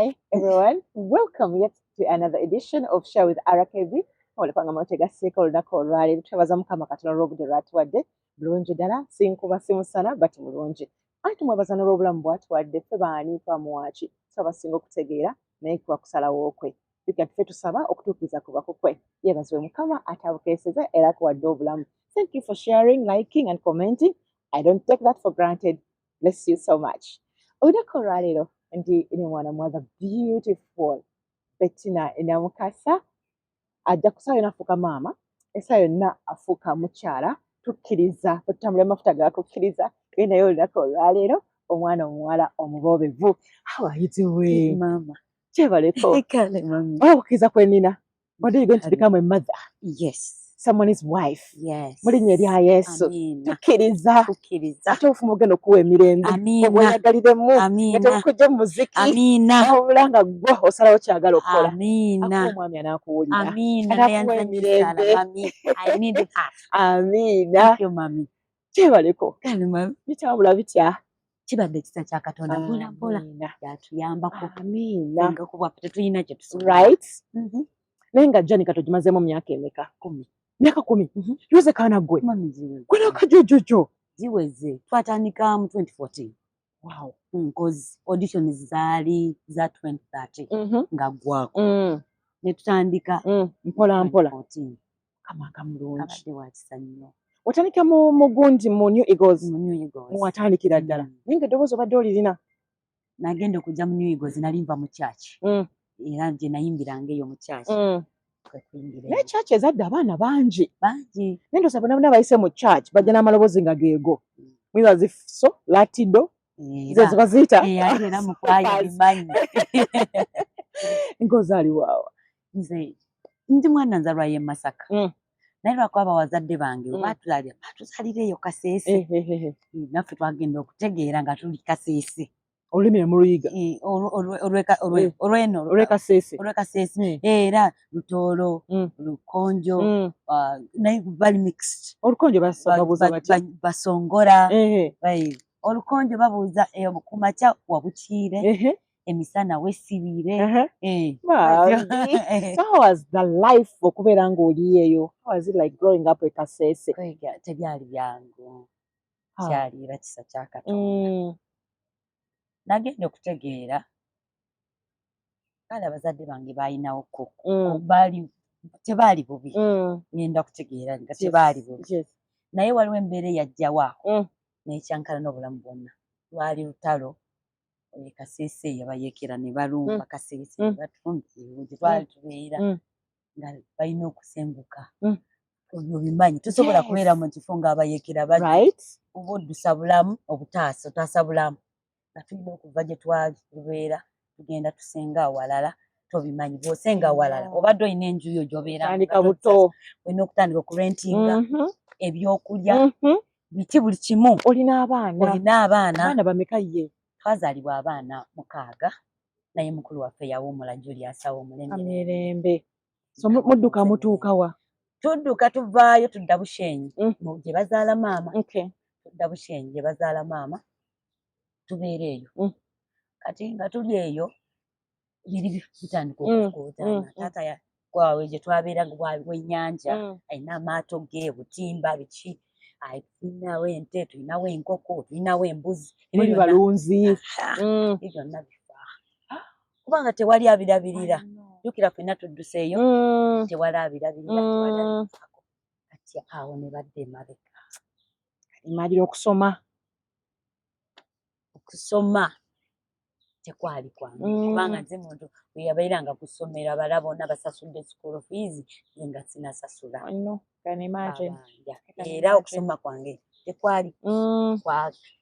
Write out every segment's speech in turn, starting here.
Hi everyone, welcome yet to another edition of Share with RKB. Olipanga motega seko oludako olwaleero twebaza Mukama Katonda olw'obudde lwatuwadde bulungi ddala sinkuba simusana but mulungi anti mwebaza n'olw'obulamu bwatuwadde ffe baani twamuwaaki twabasinga okutegeera naye kuba kusalawo kwe bika ffe tusaba okutuukiriza kuba kukwe yeebazibwe Mukama atabukeeseza era akuwadde obulamu. Thank you for sharing, liking and commenting. I don't take that for granted. Bless you so much. Oludako olwaleero ndi ine mwana mother beautiful Bettina Enamukasa ajja kusaayo nafuuka maama essa yonna afuuka mukyala tukkiriza tutambula amafuta gakukkiriza genda naye oludako olwaleero omwana omuwala omuboobevu. How are you doing? Mama. Kyebaleko. Kale mami. Okukkiriza kwe nnina. What are you going to become a mother? Yes. Someone's wife. Yes. Mu linnya lya Yesu. Amina. Tukkiriza. Tukkiriza. Ate ofuma ogenda okuwa emirembe. Amina. Obweyagaliremu. Amina. Nga tekujja mu muziki. Amina. Wabula nga gwe osalawo kyagala okukola. Amina. Akuwa omwami anaakuwulira. Amina. Anaakuwa emirembe. Mami. I need that. Amina. Thank you, mami. Kyebaleko. Kale mami. Bitambula bitya? Kibadde kisa kya Katonda mpola mpola. Amina. Yatuyambako. Amina. Nga kuba tetulina kye tusobola. Right? Naye nga Jani Kato gimazeemu myaka emeka? 10. Myaka 10? Yuze kaana gwe? Mami ziweze. Gwe n'akajojojo? Ziweze. Twatandika mu 2014. Wow. Because auditions zaali za 2030 nga gwako. Ne tutandika mpola mpola. 2014. Kama kamulungi. Abadde wa kisa nnyo. Watandika mu gundi mu New Eagles? Mu New Eagles. Watandikira ddala. Naye nga eddoboozi obadde olirina? Nagenda okujja mu New Eagles nali nva mu church. Era gye nayimbiranga eyo mu church. Naye church ezadde abaana bangi. Bangi. Naye ndosa bonna bonna bayise mu church bajja n'amaloboozi nga geego. Mwiza zifuso, latido. Ze baziyita. Era mukwaya bimanyi. Ng'ozaali waawa? Nze ndi mwana nzalwa y'e Masaka. Naye lwakuba abazadde bange batuzaalira eyo Kaseese. Naffe twagenda okutegeera nga tuli Kaseese. Olulimi mu Luyiga? Olw'Ekaseese. Era Lutoolo, Lukonjo, naye bali mixed. Olukonjo babuuza batya? Basongora. Olukonjo babuuza ku makya wabukiire. Emisana wesibire. So how was the life okubeera ng'oli eyo? How was it like growing up e Kaseese? Tebyali byangu. Kyaliira kisa kya Katonda. Nagenda okutegeera kale abazadde bange baalinawo tebaali bubi. Ngenda kutegeera nga tebaali bubi. Naye waliwo embeera eyajjawo n'ekyankala n'obulamu bwonna. Lwali lutalo Kaseese eyo bayeekera ne balumba Kaseese ne batunda gye twali tubeera nga balina okusenguka. Ebyo bimanyi tosobola kubeera mu kifo ng'abayeekera bali oba oddusa bulamu obutaasa otaasa bulamu. Nga tulina okuva gye twali tubeera tugenda tusenga awalala tobimanyi bw'osenga awalala obadde olina enju yo gy'obeera olina okutandika okurentinga ebyokulya biki buli kimu. Olina abaana bameka ye? Twazaalibwa abaana 6 naye mukulu waffe yawummula Julius Amirembe. So mudduka mutuuka wa? Tudduka tuvaayo tudda Bushenyi gye bazaala maama. Tudda Bushenyi gye bazaala maama tubeera eyo. Kati nga tuli eyo biri bitandika okukootana. Taata gwawe gye twabeera w'ennyanja alina amaato ge butimba biki. Tulinawo ente, tulinawo enkoko, tulinawo embuzi. Muli balunzi. Ebyo byonna bifa. Kubanga tewali abirabirira. Jjukira ffenna tudduseeyo tewali abirabirira. Kati awo ne badda emabega. Imagine okusoma. Okusoma tekwali kwange. Kubanga nze muntu bwe yabeeranga ku ssomero abalala bonna basasudde school fees nze nga sinasasula. Can imagine. Era okusoma kwange tekwali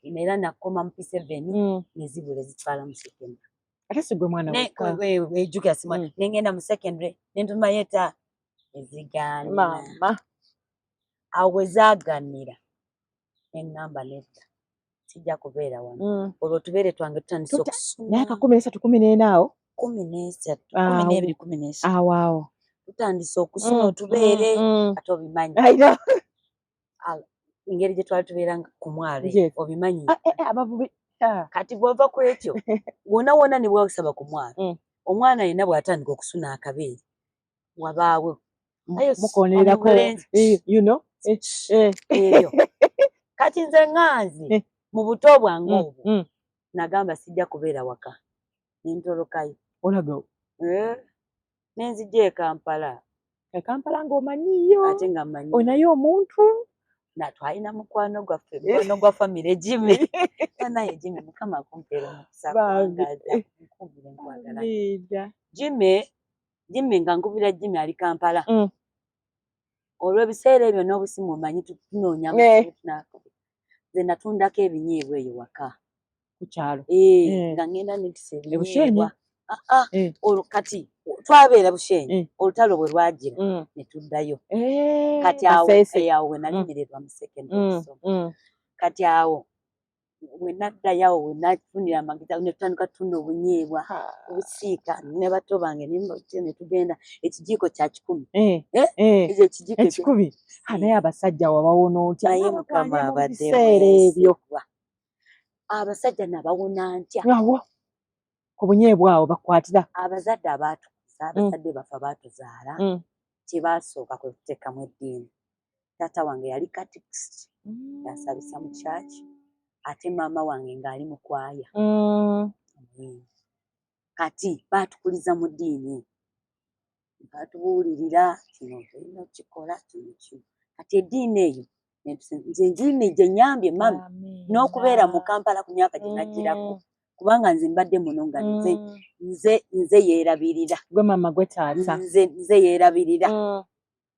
era nakoma mu P7 ne zibula zitwala mu secondary. Ate si gwe mwana wekka. Wejjukira si mwana. Ne ngenda mu secondary ne ntuma yeta ezigaana. Mama. Awo we zaaganira ne ŋŋamba nedda sijja kubeera wano. Olwo tubeere twange tutandise okusoma. Myaka 13, 14 awo? 13, 12, 13. Awo. Tutandise okusoma tubeere ate obimanyi. Engeri gye twali tubeeranga ku mwalo obimanyi. Abavubi kati bw'ova ku ekyo wonna wonna ne bwasaba ku mwana omwana yenna bw'atandika okusuna akabeere wabaawo mukonererako ebyo kati nze ŋŋanzi mu buto bwange obwo nagamba sijja kubeera waka nentolokayo olaga nenzija e Kampala ng'omanyiyo ate nga mmanyi onayo omuntu twalina mukwano gwaffe mukwano gwa famire Jimmy naye Jimmy mukama akumpeera omukisa nkumbire nkwagala Jimmy nga nkubira Jimmy ali Kampala olw'ebiseera ebyo n'obusimu omanyi tunoonya nze natundako ebinyeebwa eyo waka ku kyalo nga ngenda netisa ebinyeebwa olwo kati twabeera Bushenyi olutalo bwe lwagira ne tuddayo kati awo we nalimirerwa mu secondary school kati awo we naddayo awo we nafunira amagezi ne tutandika tunda obunyeebwa obusiika ne bato bange ne tugenda ekijiiko kya 10 ekikumi naye abasajja wabawona otya naye mukama abadde ebyo abasajja nabawona ntya ku bunyeebwa awo bakwatira abazadde abazadde baffe baatuzaala kyebasooka kwe kuteekamu eddiini taata wange yali katikisiti yasabisa mu kyaki ate maama wange ng'ali mu kwaya kati baatukuliza mu ddiini baatubuulirira kino olina okukikola kino kati eddiini eyo nze eddiini gye nnyambye mami n'okubeera mu Kampala ku myaka gye nagirako kubanga nze mbadde muno nga nze yeerabirira gwe mama gwe taata nze yeerabirira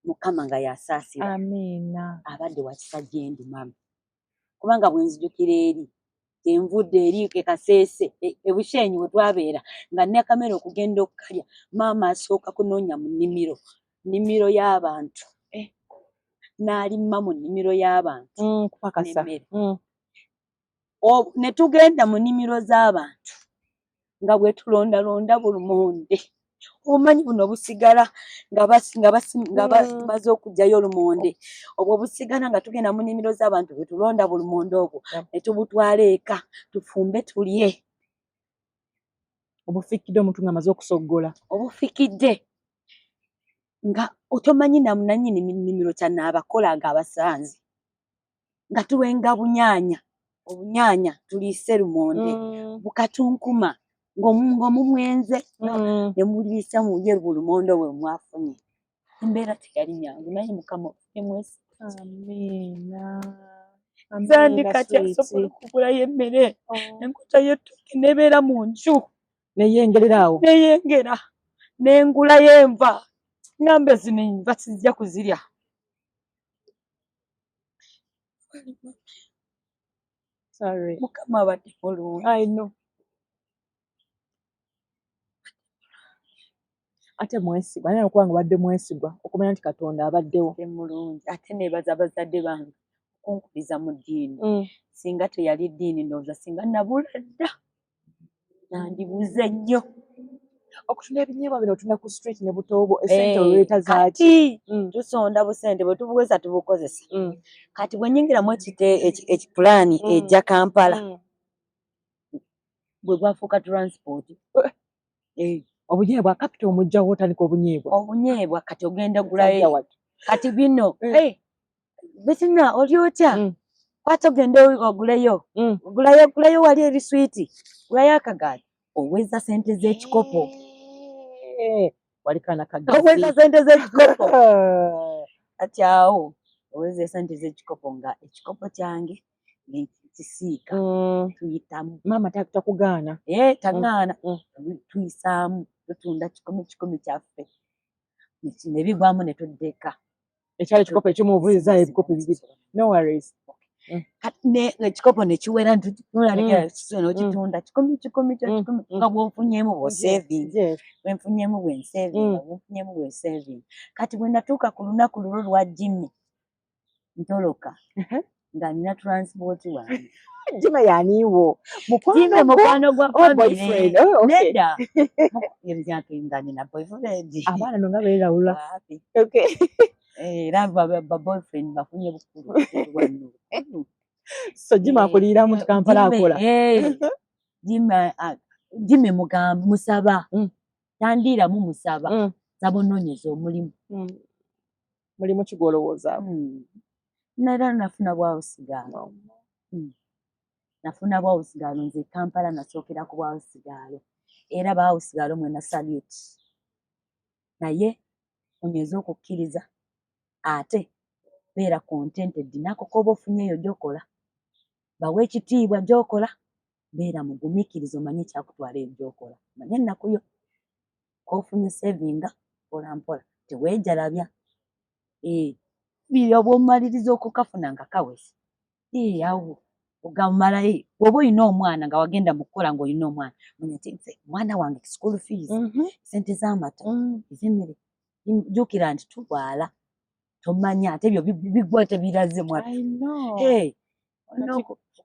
mukama nga yasaasira amiina abadde wakisa gyendi mami kubanga bwe nzijukira eri envudde eri ke Kaseese Bushenyi we twabeera nga ne kamera okugenda okukalya maama asooka kunoonya mu nnimiro y'abantu n'alimma mu nnimiro y'abantu kupakasa ne tugenda mu nnimiro z'abantu nga bwe tulondalonda bulumonde omanyi buno busigala nga bamaze okuggyayo olumonde obwo busigala nga tugenda mu nnimiro z'abantu bwe tulonda bulumonde obwo ne tubutwala eka tufumbe tulye obufikidde omuntu nga amaze okusoggola obufikidde nga otomanyi namunanyini nnimiro kyannaabakola nga abasanzi nga tuwenga obunyaanya tuliise lumonde bukatunkuma ng'omumwenze ne muliisa mulye bulumonde obwo mwafunye embeera teyali nyangu naye mukama emwesi amiina zandi kati asobola okugulayo emmere enkota y'ettooke nebeera mu nju neyengerera awo neyengera nengulayo enva ngambe zino enva sizija kuzirya mukama abadde mulungi ate mwesigwa naye okuba nga obadde mwesigwa okumanya nti Katonda abaddewo mulungi ate nebaza abazadde bange okunkubiriza mu ddiini singa teyali ddiini ndowooza singa nabula dda nandibuze nnyo okutunda ebinyeebwa bino otunda ku street ne butoobo esente olweta zaaki kati tusonda busente bwe tubuweza tubukozesa kati bwe nnyingiramu ekipulaani ejja Kampala bwe bwafuuka transport obunyeebwa capital omugjawo otandika obunyeebwa kati ogenda gulayo kati bino bitina oli otya kwata ogende oguleyo gulayo wali eri switi gulayo akagaali oweza sente z'ekikopo oweza sente z'ekikopo kati awo oweza sente z'ekikopo nga ekikopo kyange kisiika tuyitamu maama takugaana tagaana tuyisaamu tutunda 10 kyaffe ne bigwamu ne tuddeka ekyali ekikopo ekimubuuliza ebikopo bibiri no worries ekikopo ne kiwera n'okitunda 10 nga bw'ofunyeemu bwenfunyeemu bwensevinga kati bwe natuuka ku lunaku lulo lwa Jimmy ntoloka nga nina transport wange Jimmy yaniiwo mukwano gwa famire nedda nga nina boyfriend abaana no nga beerawula era ba boyfriend bafunye bukulu So Jimmy akuliramu Kampala akola. Jimmy mugamba musaba. Tandiramu musaba. Saba onoonyeza omulimu. Mulimu kigolowooza. Nara nafuna bwawusigaalo. Nafuna bwawusigaalo nze Kampala nasookera ku bwawusigaalo. Era bwawusigaalo mwena salute. Naye onyeza okukkiriza ate beera contented nako koba ofunyeeyo gy'okola. Bawe ekitiibwa gy'okola. Beera mugumiikiriza omanye ekyakutwala eyo gy'okola. Manye ennaku yo k'ofunye sevinga mpola mpola teweejalabya. Biri obw'omaliriza okukafuna nga kawese. Awo ogamalayo bw'oba olina omwana nga wagenda mu kukola ng'olina omwana. Mwana wange school fees, sente z'amata, ez'emmere. Jjukira nti tubwala. Tomanya ate ebyo bigwa tebiraze mwatu.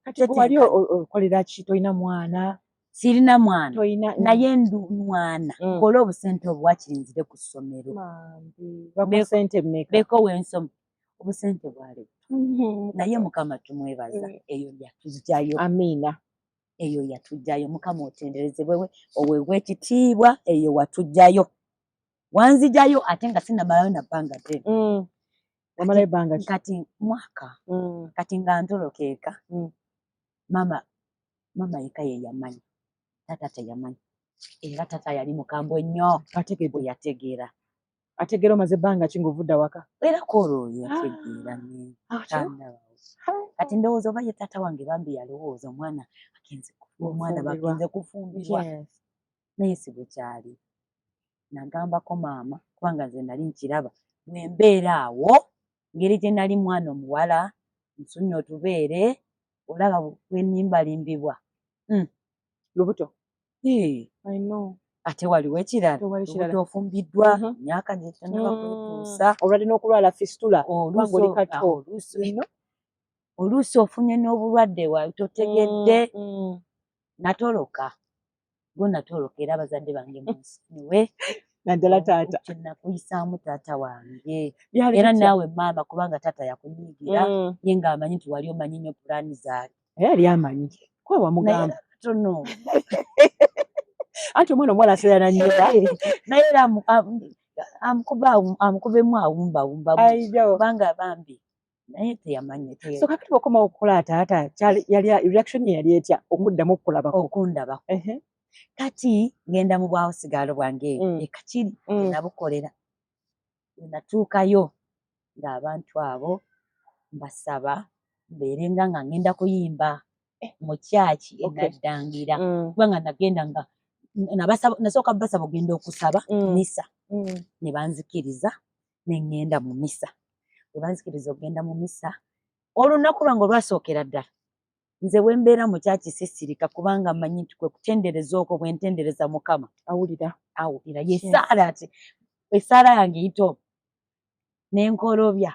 Kati wali okolera ki? Toyina mwana? Sirina mwana. Naye ndu mwana. Kola obusente obwakiri nzire ku ssomero. Sente mmeka? Beko wensoma. Obusente bwali. Naye Mukama tumwebaza. Eyo yatujjayo. Amiina. Eyo yatujjayo. Mukama otenderezebwe oweebwe ekitiibwa. Eyo watujjayo. Wanzijayo ate nga sinamalayo na bbanga ddene. Wamalayo ebbanga ki? Kati mwaka. Kati nga ntolokeeka. Mama yeka ye yamanyi. Tata teyamanyi. Era tata yali mukambwe nnyo. Bwe yategeera. Ategeera omaze ebbanga ki ng'ovudde waka? Era koolo yategeera. Kati ndowooza oba ye taata wange bambi yalowooza omwana bagenze kufumbirwa. Naye si bwe kyali. Nagambako maama kubanga nze nali nkiraba bwe mbeera awo ngeri gye nali mwana omuwala nsunye otubeere olaba bwe nnimbalimbibwa. Lubuto? I know. Ate waliwo ekirala lubuto ofumbiddwa myaka gye tonnaba kwetuusa. Olwadde n'okulwala fistula kubanga oli kato. Oluusi ofunye n'obulwadde wa totegedde. Natoloka. Gwe natoloka era abazadde bange munsiwe. Naddala taata. Nakuyisaamu taata wange. Era naawe maama kubanga taata yakunyiigira ye ng'amanyi nti wali omanyi nnyo pulaani zaali. Yali amanyi. Kwe wamugamba. Tono. Anti omwana omuwala aseera nannyira. Naye era amukubemu awumbawumba kubanga bambi. Naye teyamanyi. So kakati bw'okomawo okukola taata yali reaction ye yali etya okuddamu okukulabako? Okundabako. Kati ngenda mu bwawusigaalo bwange ekakiri nabukolera. Natuukayo ng'abantu abo mbasaba mbeerenga nga ngenda kuyimba mu kyaki enaddangira. Kubanga nagenda nga nasooka basaba ogenda okusaba misa. Ne banzikiriza ne ŋŋenda mu misa. Bwe banzikiriza ogenda mu misa olunaku lwange olwasookera ddala nze bwe mbeera mu kyaki sisirika kubanga mmanyi nti kwe kutendereza okwo bwe ntendereza Mukama. Awulira. Yesaala ati essaala yange eyita n'enkolobya.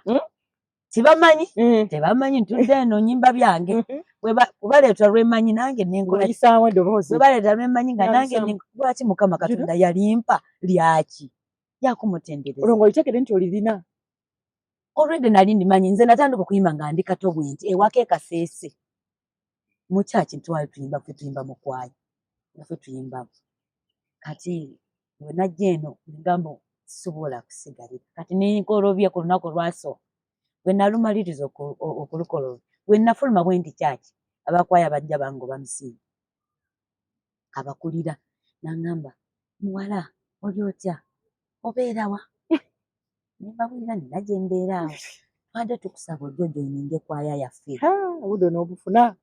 Tibamanyi? Tebamanyi ntudde eno nnyimba byange. Bwebaleeta lwemanyi nange nenkola. Bwe baleeta lwemanyi nga nange lwaki Mukama Katonda yalimpa lyaki? Yakumutendereza. Olwo ng'olitegedde nti olirina? Already nali ndimanyi nze natandika okuyimba nga ndi kato bwe nti ewaka Kaseese. Mu kyaki twali tuyimba mu kwaya. Naffe tuyimbamu. Kati bwe najja eno ngamba sisobola kusigalira. Kati nenkolobye ku lunaku lwasooka. Bwe nalumaliriza okulukolobya. Bwe nafuluma bwe ndi kyaki. Abakwaya bajja bangoba Misiri. Abakulira n'angamba muwala oli otya? Obeera wa? Ne mbabulira nina gye mbeera awo. Twadde tukusaba ojjo joyininge kwaya yaffe. Obudde n'obufuna.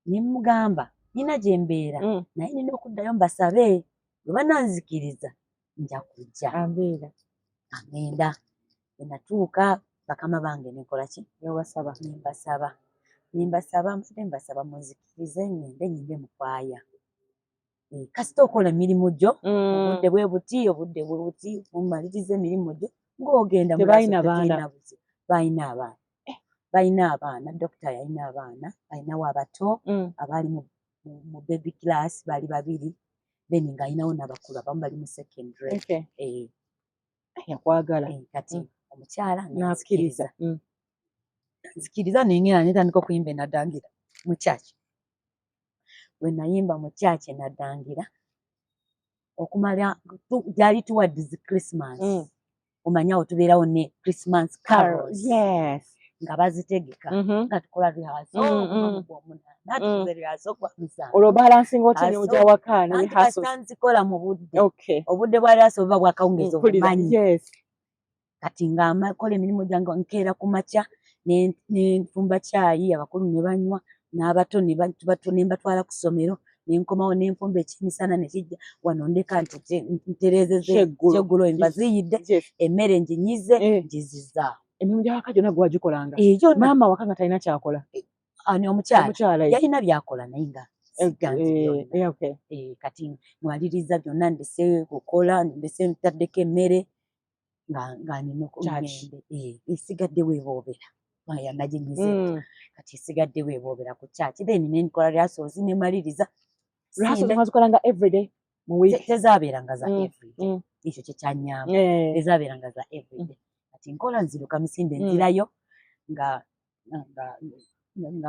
Ne mugamba nina gye mbeera naye nina okuddayo mbasabe. Bwe bananzikiriza nja kujja. Agenda. Bwe natuuka bakama bange nenkola ki? Nembasaba munzikirize ngende nyimbe mu kwaya. Kasita okola emirimu gyo obudde bwe buti mumaliriza emirimu gyo ng'ogenda balina abaana dokita yalina abaana alinawo abato abaali mu baby class bali babiri then ng'alinawo n'abakulu abamu bali mu secondary. Yakwagala. Kati omukyala n'akkiriza nzikiriza nengera netandika okuyimba enadangira mu church. Bwe nayimba mu church enadangira okumala gyali towards Christmas. Omanyawo tubeerawo ne Christmas carols. Yes. Nga bazitegeka nga tukola rehearsal natukoze rehearsal kwa musana olwo balancing otini ojja waka ne rehearsal nzikola mu budde. Okay. Obudde bwa rehearsal buba bwakawungeezi obumanyi. Yes. Kati nga makola emirimu gyange nkeera ku makya ne nfumba caayi abakulu ne banywa n'abato ne mbatwala ku ssomero ne nkomawo ne nfumba ekimisana ne kijja wano ndeka ntereezezza eggulo emba ziyidde emmere nginyize ngiziza. Emirimu gy'awaka gyonna gwe wagikolanga? Maama waka nga talina kyakola? Ani omukyala yalina byakola naye nga kati nwaliriza byonna ndese kukola ndese ntaddeko emmere nga nina okugende esigadde weeboobera yanaginyize kati esigadde weeboobera ku kyaki then ne nkola rehearsals ne maliriza. Rehearsals mwazikolanga everyday mu week? Tezaabeeranga za everyday, ekyo kye kyanyamba. Tezaabeeranga za everyday. Kati nkola nziruka misinde nzirayo nga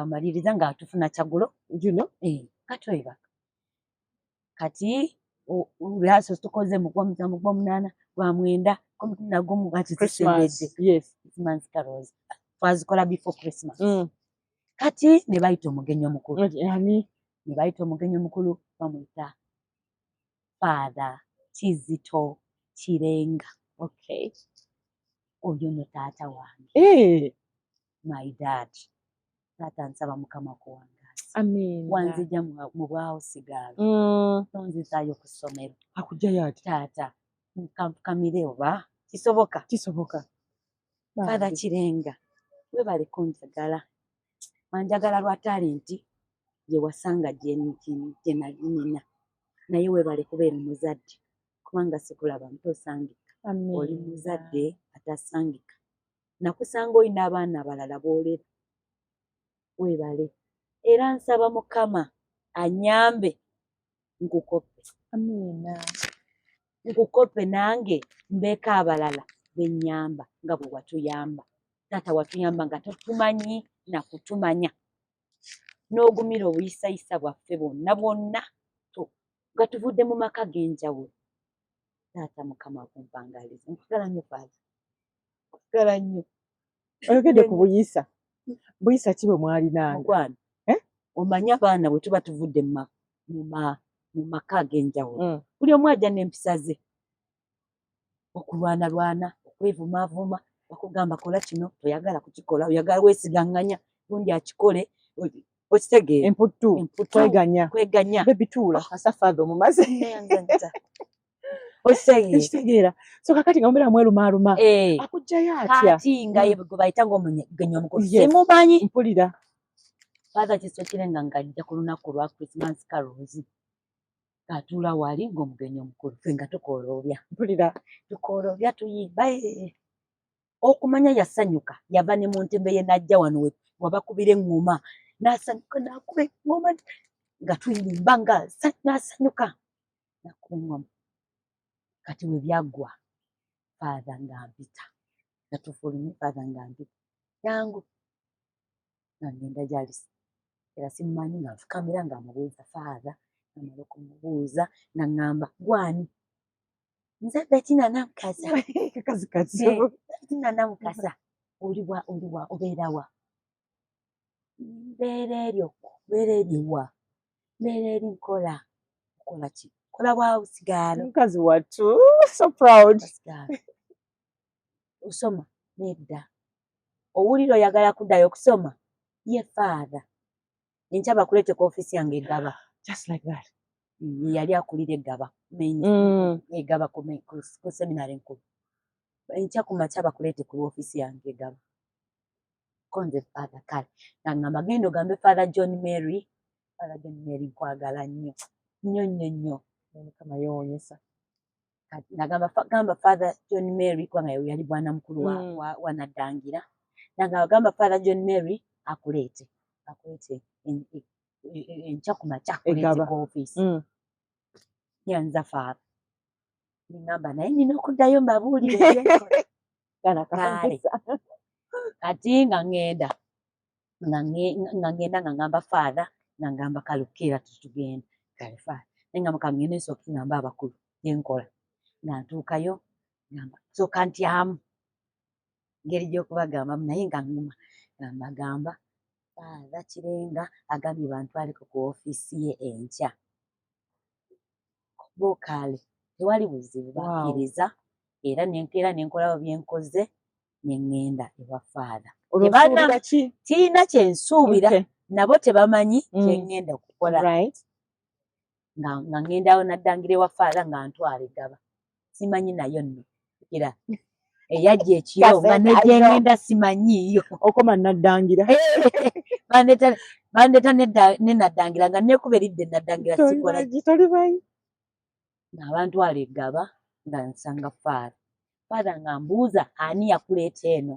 maliriza nga tufuna kyagulo katwebaka. Kati rehearsals tukoze mu Gwamutamu Gw'omunaana Gwamwenda Gw'omugumu kati zisembedde Christmas carols twazikola before Christmas. Kati ne bayita omugenyi omukulu. Ne bayita omugenyi omukulu bamuyita Father Kizito Kirenga. Okay. Oyo no taata wange. My dad. Taata nsaba Mukama kuwangaza. Amen. Wanzija mu bwawo sigalo. Nonzizaayo ku ssomero. Akugjayo ati? Taata kamire oba kisoboka? Kisoboka. Father Kirenga webale kunjagala. Wanjagala lwa talenti gye wasanga gye nalina. Naye webale kubeera omuzadde kubanga sikulaba ntosangika. Oli muzadde atasangika. Nakusanga olina abaana abalala boolera. Webale. Era nsaba Mukama anyambe nkukope. Amiina. Nkukope nange mbeeko abalala bennyamba nga bwe watuyamba. Taata watuyamba nga totumanyi na kutumanya. N'ogumira obuyisayisa bwaffe bwonna nga tuvudde mu maka g'enjawulo. Taata Mukama akumpangaliza. Nkugala nnyo Father. Nkugala nnyo. Oyogedde ku buyisa. Buyisa ki bwe mwalinanga? Mugwana. Omanyi abaana bwe tuba tuvudde mu maka ag'enjawulo. Buli omu ajja n'empisa ze. Okulwanalwana, okwevumaavuma, bakugamba kola kino, toyagala kukikola, oyagala weesigaŋŋanya, gundi akikole, okitegeera. Emputtu. Kweganya. Baby tuula. Asa Father omumaze. Okitegeera. So kakati nga mubeera mwerumaaluma. Akugjayo atya? Kati nga gwe bayita ng'omugenyi omukulu. Simumanyi. Mpulira. Father Kizito Kirenga ng'ajja ku lunaku lwa Christmas carols. Atuula wali ng'omugenyi omukulu. Ffe nga tukooloobya. Mpulira. Tukooloobya tuyimba. Okumanya yasanyuka. Yava ne mu ntebe ye n'ajja wano wabakubira eŋŋoma. N'asanyuka n'akuba eŋŋoma nga tuyimba nga n'asanyuka. N'akuba eŋŋoma. Kati we byaggwa Father ng'ampita. Natufulumye Father ng'ampita. Yangu. Ngenda gyali. Era simumanyi nga nfukamira nga amubuuza Father. Namala okumubuuza nga ŋŋamba gwani? Nze Bettina Namukasa. Bettina Namukasa. Oliwa obeera wa? Mbeera eri wa? Mbeera eri nkola. Okola ki? Kola bwa usigalo. Mukazi wattu. So proud. Osoma? Nedda. Owulira oyagala kuddayo okusoma? Ye Father. Enkya bakuleete ku ofiisi yange Egaba. Just like that. Yali akulira Egaba. Egaba ku seminary enkulu. Enkya ku makya bakuleete ku ofiisi yange Egaba. Konze Father kale. Nangamba genda ogambe Father John Mary. Father John Mary nkwagala nnyo. Nnyo. Mukama yeewuunyisa. Nagamba Father John Mary kubanga yali bwana mukulu wa Naddangira. Nagamba Father John Mary akuleete enkya ku makya akuleete ku ofiisi. Yanza Father. Ningamba naye nina okuddayo mbabuulire byenkola. Kale kati nga ŋŋenda nga ngenda nga ngamba father nga ngamba kalukira tutugenda kale father nenga mukangene soki ngamba abakulu yenkola nga ntuukayo ngamba soka ntyamu ngeri gy'okubagamba naye nga nguma ngamba father Kirenga agambye bantwaleko ku ofiisi ye enkya bookale tewali buzibu bakkiriza era nenkola byenkoze nengenda ewa father tiina kyensuubira nabo tebamanyi kyengenda okukola nga ngendawo naddangira ewa father nga ntwala Gaba simanyi nayo nno era eyajja ekiro nga negyengenda simanyiiyo okoma naddangira bandeta nenaddangira nga nekuba eridde naddangira sikola nga bantwala Gaba nga nsanga father nga mbuuza ani yakuleeta eno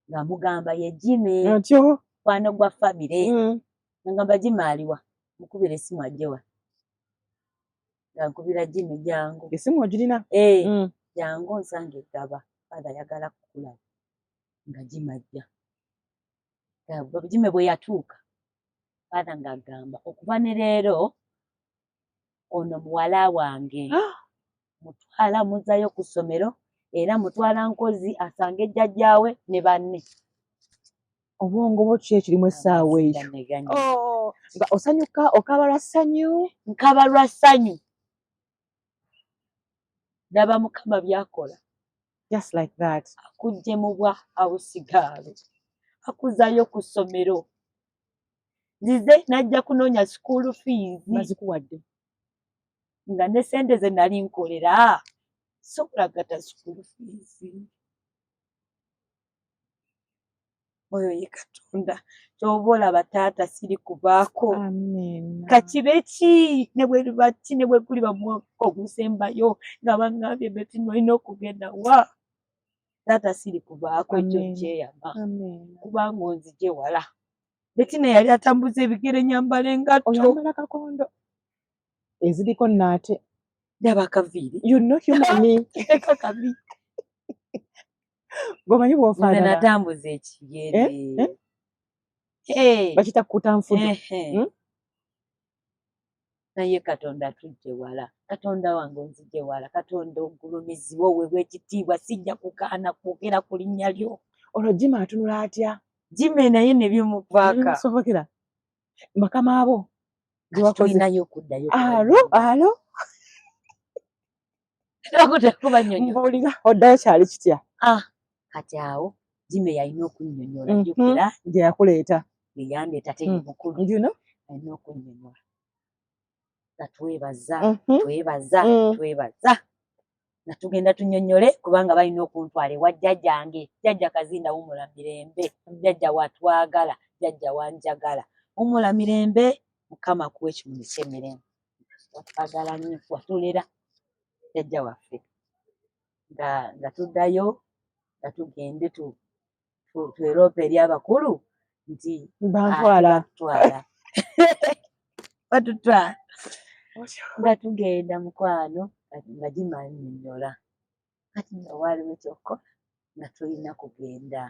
nga mugamba ye Jime mukwano gwa famire nga ngamba Jime aliwa mukubira essimu ajjewa nga nkubira Jime jangu essimu ogirina jangu nsanga Gaba father ayagala kukulaba nga Jime ajja Jime bwe yatuuka father nga agamba okuva ne leero ono muwala wange mutwala muzzayo ku ssomero era mutwala Nkozi asange jjajjaawe ne banne obwongo bwo ki ekirimu essaawa eyo nga osanyuka okaba lwa ssanyu nkaba lwa ssanyu laba Mukama byakola just like that akujje mu bwa awusigaalo akuzayo ku ssomero nzize najja kunoonya school fees bazikuwadde nga ne sente ze nali nkolera sobola gata school fees oyo ye Katonda ky'oba olaba taata siri kubaako kakibe ki ne bwe bati ne bwe kuliba mwaka ogusembayo nga bangambye beti nolina okugenda wa taata siri kubaako ekyo kyeyama kubanga onzije wala beti naye yali atambuza ebigere nyambala engatto oyambala kakondo eziriko nnaate ndaba akaviiri you know human kavi gomanyi bwofaanana natambuza ekigere bakita kutanfudu naye Katonda atujje wala Katonda wange onzije wala Katonda ogulumizibwa oweebwa ekitiibwa sijja kukaana kwogera ku linnya lyo olwo Jime atunula atya Jime naye ne byomuvaaka sobokera makama abo tulinayo okuddayo alo kubanyonyola oddayo kyali kitya kati awo Jime yalina okunnyonnyola jjukira gye yakuleeta yeyandeeta teri mukulu alina okunnyonnyola nga twebaza nga tugenda tunnyonnyole kubanga balina okuntwala ewa jjajjange jjajja Kazinda wumula mirembe jjajja watwagala jjajja wanjagala wumula mirembe Mukama akuwa ekimuli ky'emirembe watwagala nnyo watulera jjajja waffe nga tuddayo nga tugende twerope eri abakulu nti batutwala nga tugenda mukwano nga Jime annyonnyola kati nga waaliwo ekyokukola nga tulina kugenda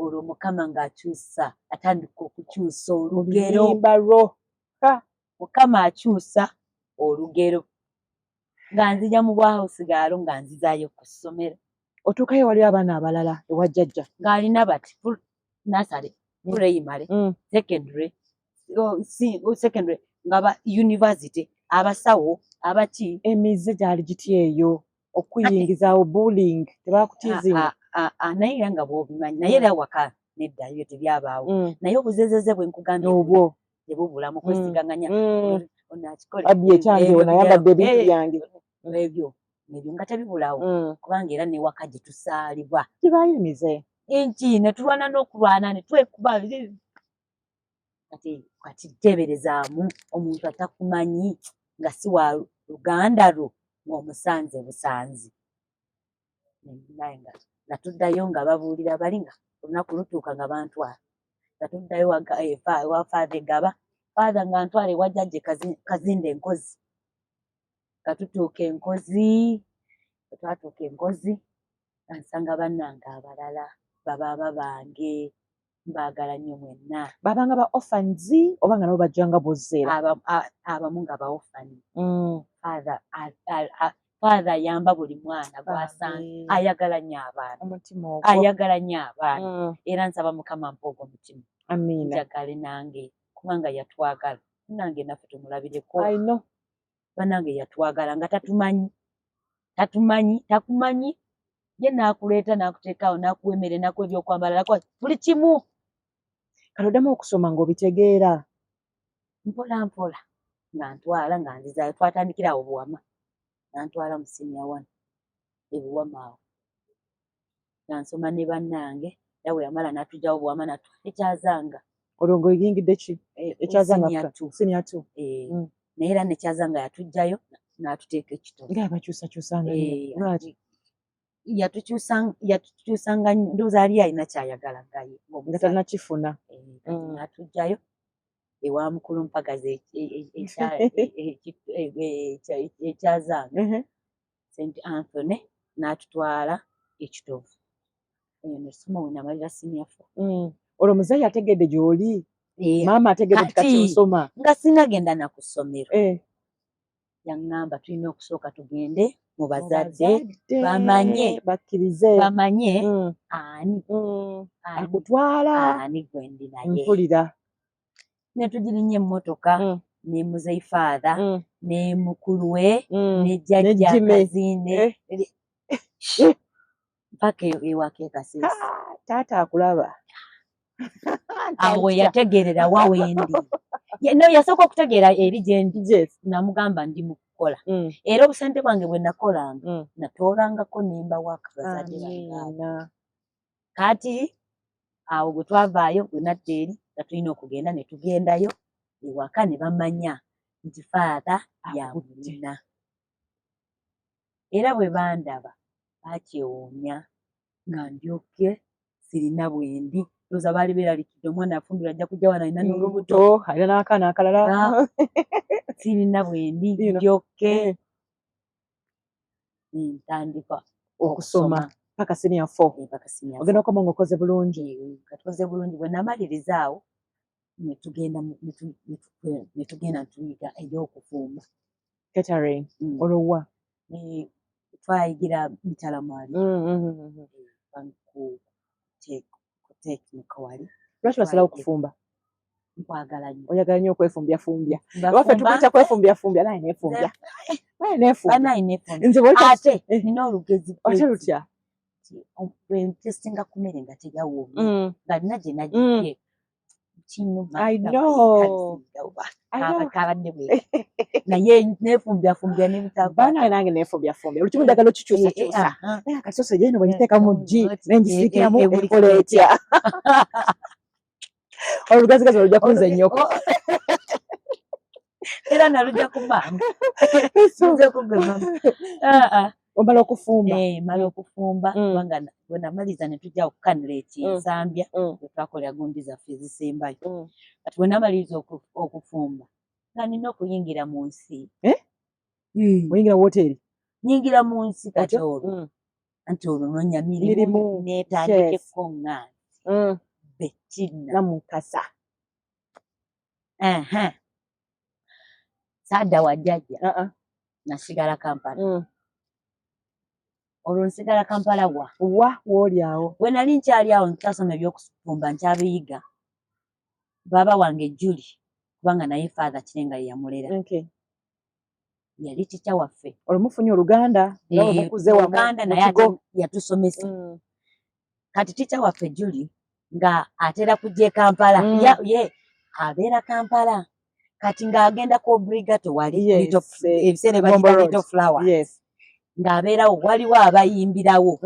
olwo Mukama ng'akyusa atandika okukyusa olugero Mukama akyusa olugero nga nzija mu bwahausigaalo nga nzizaayo ku ssomero otuukayo wali abaana abalala ewa jjajja ng'alina bati nasale primary secondary nga ba university abasawo abaki emize gyali giti eyo okuyingizaawo bullying tebakutiizinga naye era nga bw'obimanyi naye era waka nedda ebyo tebyabaawo naye obuzezeze bwe nkugambye obwo tebubula mu kwesiganganya abbi ekyange ono ayambadde ebintu byange ebyo nga tebibulawo kubanga era ne waka gye tusaalibwa kibaayo emize enki ne tulwana n'okulwana ne twekuba kati teeberezaamu omuntu atakumanyi nga si wa luganda lwo ng'omusanze busanzi nga tuddayo nga babuulira bali nga olunaku lutuuka nga bantwala nga tuddayo wa faather Gaba faather nga ntwala ewa jjajje Kazinda Enkozi nga tutuuka Enkozi twatuuka Enkozi nga nsanga bannange abalala babaaba bange mbaagala nnyo mwenna. Babanga ba orphans oba nga nabo bajjanga bozzeera? Abamu nga baofani. Father ayamba buli mwana gw'asanga, ayagala nnyo abaana, ayagala nnyo abaana, era nsaba Mukama ampe ogwo omutima. Njagale nange kubanga yatwagala, nange naffe tumulabireko. Bannange yatwagala nga takumanyi, ye n'akuleeta n'akuteekaawo n'akuwa emmere n'akuwa ebyokwambala n'akuwa buli kimu. Kale oddamu okusoma ng'obitegeera? Mpola mpola nga ntwala nga nzizaayo, twatandikira awo Buwama, nantwala mu senior 1 e Buwama awo nga nsoma ne bannange, era bwe yamala n'atuggyawo Buwama n'atwala ekyazanga. Olwo ng'oyingidde ki? Ekyazanga senior 2. Naye era nekyazanga yatuggyayo n'atuteeka ekitono. Nga yabakyusakyusanga nnyo. Yatukyusanga nnyo, ndowooza yali alina kyayagala nga talina n'atuggyayo ewa mukulu mpagazi ekyazanga St. Anthony n'atutwala ekitovu. Eyo nesoma we namalira senior 4. Olwo muzeeyi ategedde gy'oli? Maama ategedde kati nsoma? Nga sinagenda na ku ssomero. Yaŋŋamba tulina okusooka tugende mu bazadde bakkirize bamanye ani akutwala, ani gwe ndi naye. Mpulira. Ne tugirinnya emmotoka ne muzeeyi father ne mukulu we ne jjajja Kazinde mpaka ewaka e Kasese. Taata akulaba. Awo we yategeerera wa wendi. Yasooka okutegeera eri gye ndi. Namugamba ndi mu kukola. Era obusente bwange bwe nakolanga natoolangako ne mbawaka bazadde bange. Kati awo bwe twavaayo bwe nadda eri nga tulina okugenda ne tugendayo ewaka ne bamanya nti father yamulina. Era bwe bandaba bakyewuunya nga ndyoke sirina bwendi. Ndowooza baali beeralikidde omwana afumbirwa ajja kujja wano alina n'olubuto alina n'akaana akalala. Sirina bwendi ndyoke ntandika okusoma paka senior 4. Ogenda okoma ng'okoze bulungi? Katukoze bulungi. Bwe namaliriza awo ne tugenda tuyiga ebyokufumba. Catering. Olwowa? Twayigira Mitalamwali. Lwaki wasalawo okufumba? Nkwagala nnyo. Oyagala nnyo okwefumbyafumbya. Waffe tukuyita kwefumbyafumbya naye neefumbya. Ate nina olugezi. Ate lutya? Bwe ntestinga ku mmere nga tegawoomye nga nina gye nagiye kabadde bwe naye neefumbyafumbya n'ebitaba nange neefumbyafumbya buli kimu njagala okikyusakyusa. Naye akasoso gye eno bwe ngiteeka mu ggi nengisirikiramu ekola etya? Olugazigazi olujja kunze nnyoko. Era nalujja ku maama. Omala okufumba? Mala okufumba kubanga bwe namaliza ne tujja okukanira ekinsambya bwe twakolera gundi zaffe ezisembayo. Kati bwe namaliriza okufumba nga nina okuyingira mu nsi. Oyingira mu woteeri? Nyingira mu nsi kati olwo anti olwo noonya mirimu neetandika ekkoŋŋaanyi Bettina Namukasa. Saadda wa jjajja nasigala Kampala. Olwo nsigala Kampala w'oli awo? Bwe nali nkyali awo nkyasoma ebyokufumba nkyabiyiga. Baaba wange Julie kubanga naye father Kirenga ye yamulera. Yali tica waffe. Olwo mufunye Oluganda? Oluganda naye yatusomesa. Kati tica waffe Julie nga atera kujja e Kampala. Ye abeera Kampala. Kati ng'agenda ku Obrigato wali ebiseera bayita Little Flower. Ng'abeerawo waliwo abayimbirawo.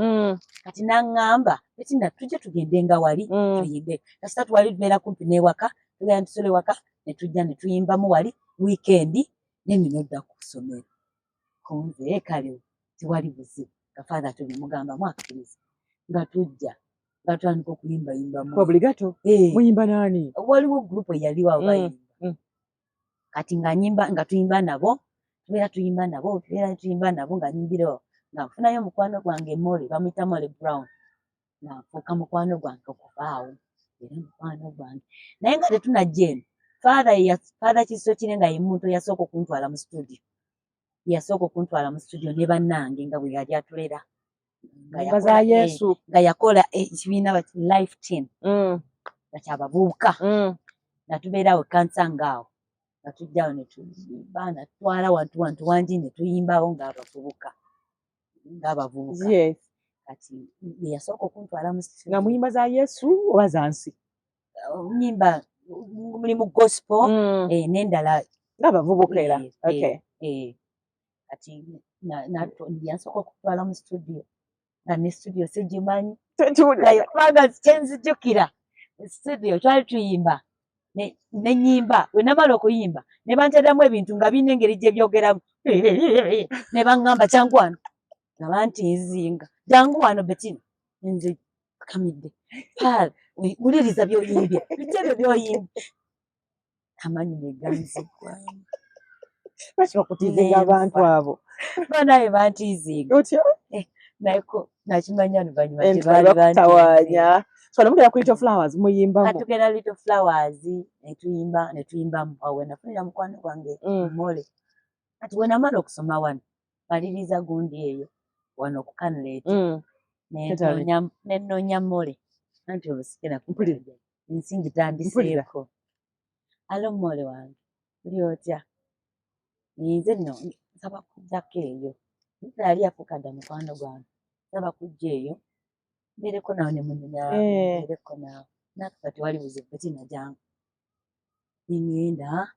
Kati n'aŋŋamba Bettina tujje tugendenga wali tuyimbe. Kasita twali tubeera kumpi n'ewaka tugenda tusula ewaka ne tujja ne tuyimbamu wali wiikendi ne nodda ku ssomero. Kunze kale tiwali buzibu nga father tulimugamba mwakiriza nga tujja nga tutandika okuyimbayimbamu. Ku Obrigato? Muyimba naani? Waliwo gurupu eyaliwo awo bayimba. Kati nga tuyimba nabo tubeera tuyimba nabo nga nyimbirawo nga nfunayo mukwano gwange Mole bamuyita Mole Brown nga nfuuka mukwano gwange okuva awo era mukwano gwange naye nga tetunajja eno father Kizito Kirenga ye muntu eyasooka okuntwala mu studio ne bannange nga bwe yali atulera Mbaza Yesu. nga yakola ekibiina life team nga kyabavubuka natubeerawo kansanga awo nga tujjawo ne tuyimba natwala wantu wangi ne tuyimbawo ng'abavubuka Yes. kati yasooka okuntwala mu studio Nga muyimba za Yesu oba za nsi? nyimba mulimu gospel n'endala Ng'abavubuka era. Okay. kati yasooka okutwala mu studio nga ne studio sigimanyi kubanga kyenzijjukira studio twali tuyimba ne nyimba bwe namala okuyimba ne banteeramu ebintu nga birina engeri gye byogeramu ne baŋŋamba jangu wano nga bantinzinga jangu wano Bettina nze kamidde wuliriza by'oyimbye biki ebyo by'oyimbye amanyi ne ganzigwamu lwaki bakutiizinga abantu abo? banaye bantiizinga Otyo? nayeko nakimanya oluvannyuma bakutawaanya. So namugera ku Little Flowers muyimbamu? katugenda Little Flowers netuyimbamu awo we nafunira mukwano gwange Mole kati we namala okusoma wano maliriza gundi eyo wano ku Kanleeti nenoonya Mole anti obusikira mpulira ensi ngitandiseeko. Alo Mole wange oli otya? Nze nno nsaba kujjako eyo yali afukadde mukwano gwange nsaba kujja eyo mbeereko nawe ne mbeereko naawe nakati wali buzibu Bettina jangu nengenda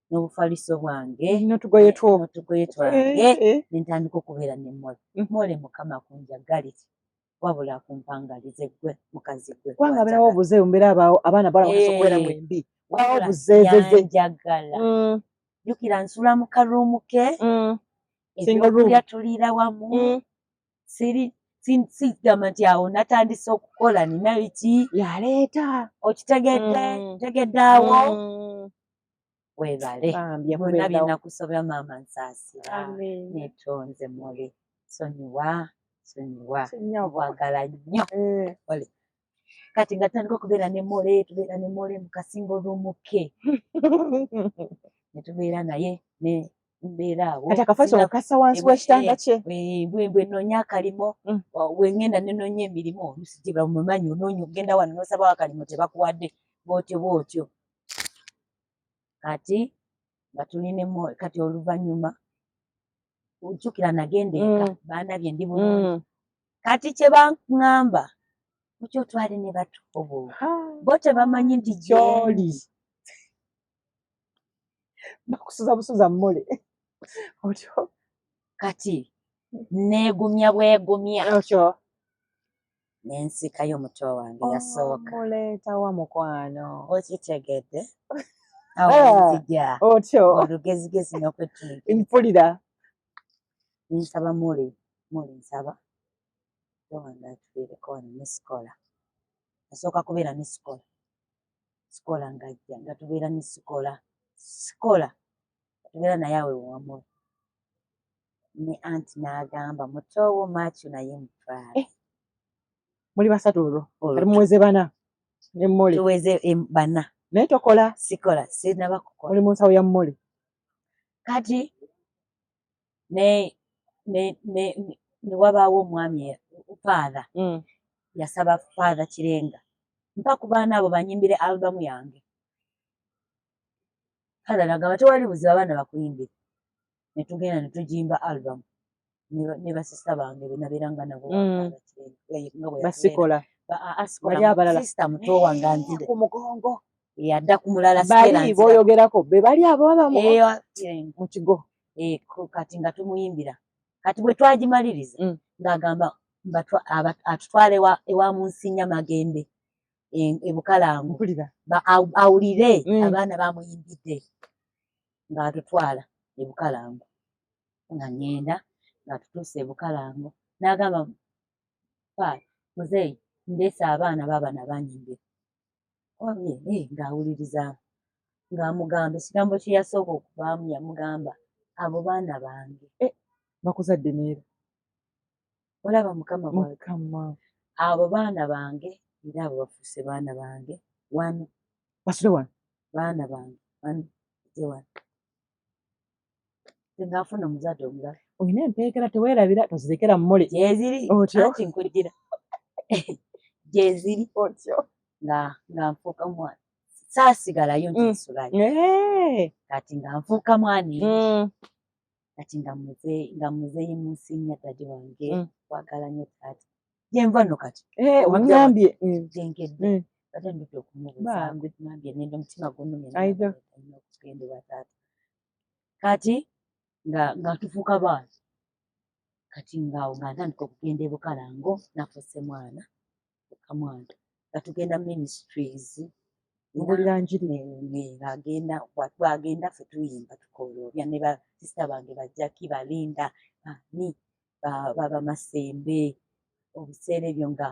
n'obufaliso bwange n'otugoye twange nentandika okubeera ne Mole. Mole Mukama kunjagalire wabula kumpangalize gwe mukazi gwe kubanga abeerawo obuzeebu mbeera abaana bawala bakasa okubeera mwembi wawo obuzeezeze yanjagala jjukira nsula mu karuumu ke ebyokulya tuliira wamu sigamba nti awo natandise okukola nina biki yaleeta okitegedde awo weebale bonna byenakusobya maama nsaasira netonze Mole sonyiwa bwagala nnyo kati nga tutandika okubeera ne Mole tubeera ne Mole mu kasinga oluumu ke netubeera naye mbeera awo kati akafaliso okassa wansi w'ekitanda kye bwe noonya akalimo wengenda nenoonya emirimu oluusi gye bamumanyi onoonya ogenda wano n'osabawo akalimo tebakuwadde bwotyo kati nga tuli ne Mole kati oluvannyuma ojjukira nagenda eka bandabye ndi bulungi kati kye baŋŋamba muky otwale ne batobo bo tebamanyi nti gyoli bakusuza busuza Mole otyo kati neegumya bwegumya otyo nensikayo muto wange yasooka muleetawa mukwano okitegedde awonzija otyo olugezigezi n'okwetunika mpulira nsaba Mole nsaba wange atubeereko wano ne sikola nasooka kubeera ne sikola ng'ajja nga tubeera ne sikola tubeera naye awe wa Mole ne anti n'agamba mutowo Matthew naye mutwale muli basatu olwo ali muweze bana ne Mole tuweze bana naye tokola sikola sinaba kukola oli mu nsawo ya Mole kati ne wabaawo omwami father yasaba father Kirenga mpa ku baana abo banyimbire albamu yange father nagamba tewali buzibu abaana bakuyimbire netugenda netugimba albamu ne basista bange benabeeranga nabo basikola bali abalala sista muto wange anzire ku mugongo yadda ku mulala bali booyogerako be bali abo baba mu kigo kati nga tumuyimbira kati bwe twagimaliriza ng'agamba atutwale ewa Munsinya Magembe e Bukalango awulire abaana bamuyimbidde ng'atutwala e Bukalango nga ngenda ng'atutuuse e Bukalango n'agamba muzeeyi ndeese abaana baabana banyimbira ng'awuliriza ng'amugamba ekigambo kye yasooka okuvaamu yamugamba abo baana bange bakuzadde neera olaba Mukama abo baana bange era abo bafuuse baana bange wano basule wano baana bange wano je wano ngafuna omuzadde omulala olina empeekera teweerabira tozirikera mu mule gyeziri otyo anti nkujjira gyeziri otyo nga nfuuka mwana saasigalayo nti nsulayo kati nga nfuuka mwana kati nga muzeeyi mu nsi nnya ddadi wange kwagala nnyo taata gyenva nno kati wanyambye gyenkedde ate ndudde okumubuuzaako ngambye nenda omutima gunnumye alina okugendebwa taata kati nga tufuuka baana kati ngaawo nga ntandika okugenda e Bukalango nafuuse mwana mwana nga tugenda ministries mbulira njiri twagenda ffe tuyimba tukooloobya ne basisita bange bajjaki balinda ani baba Masembe obuseera ebyo nga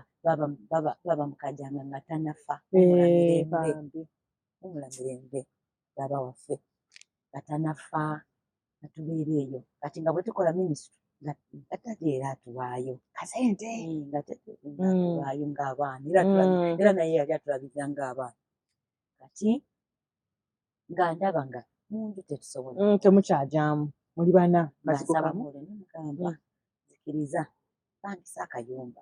baba Mukajanga nga tanafa omulamirembe baba waffe nga tanafa nga tubeera eyo kati nga bwe tukola ministry nga tate era atuwaayo kasente nga atuwaayo ng'abaana era naye yali atulabiza ng'abaana kati nga ndaba nga munju tetusobola temukyajaamu muli bana basaba mule nemugamba zikiriza bangisa akayumba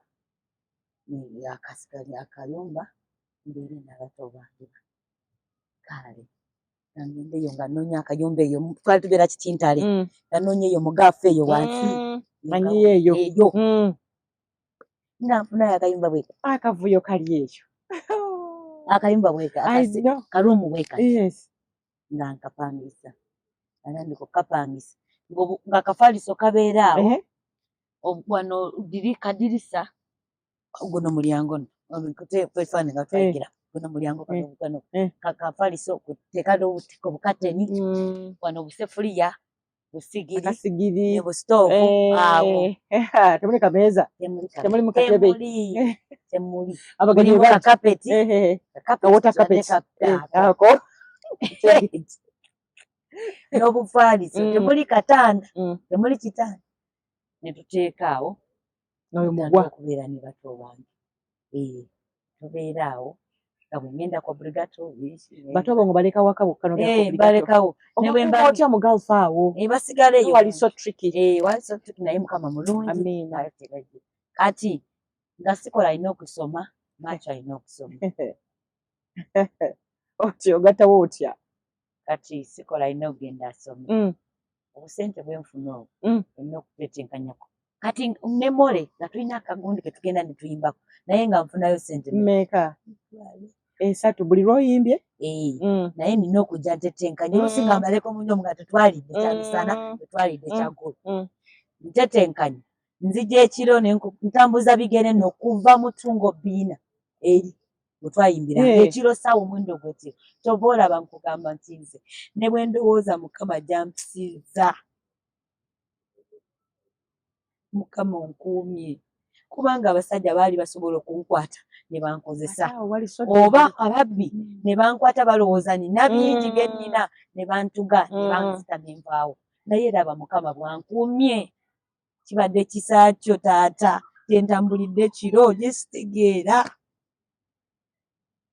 akasigale akayumba mbeere n'abato bange kale nangendeyo nga noonya akayumba eyo twali tubeera Kitintale nga noonya eyo mugaafu eyo wansi manyiyo eyo nga nfunayo akayumba bweka akavuyo kali eyo akayumba bweka kaluumu bweka nga nkapangisa anandika okukapangisa nga kafaliso kabeera awo wano kadirisa guno mulyango efaananyi nga twayigira guno mulyango kano kafaliso tekali obukateni wano obusefuliya busigiri ne busitoovu awo temuli kameeza temuli mukatebe temuli mulimu kakapeti ako n'obufaaliso temuli katanda temuli kitanda ne tuteeka awo okubeera ne bato bange tubeera awo nga bwe ngenda ku obligato bato abo nga baleka waka bokka balekawo otya mu galfa awo basigala eyo wali so tricky naye mukama mulungi kati nga sikola alina okusoma maacho alina okusoma otyo ogattawo otya kati sikola alina okugenda asome obusente bwenfuna obwo olina okutetenkanyako kati ne mole nga tulina akagundi ke tugenda ne tuyimbako naye nga nfunayo sente mmeka 3 buli lwoyimbye naye nina okujja ntetenkanya oluusi nga mbaleko munyo nga tetwalidde kyamisana tetwalidde kyagulu ntetenkanya nzija ekiro ntambuza bigere nno okuva mu Ttungo Biina eri bwetwayimbira ekiro ssaawa 9 ogw'ekiro kyova olaba nkugamba nti nze ne bwe ndowooza Mukama gy'ampisiza Mukama onkuumye kubanga abasajja baali basobola okunkwata ne bankozesa oba ababbi ne bankwata balowooza nina bingi bye nnina ne bantuga ne banzita ne nvaawo naye eraba Mukama bwankuumye kibadde kisa kyo taata kyentambulidde kiro gye sitegeera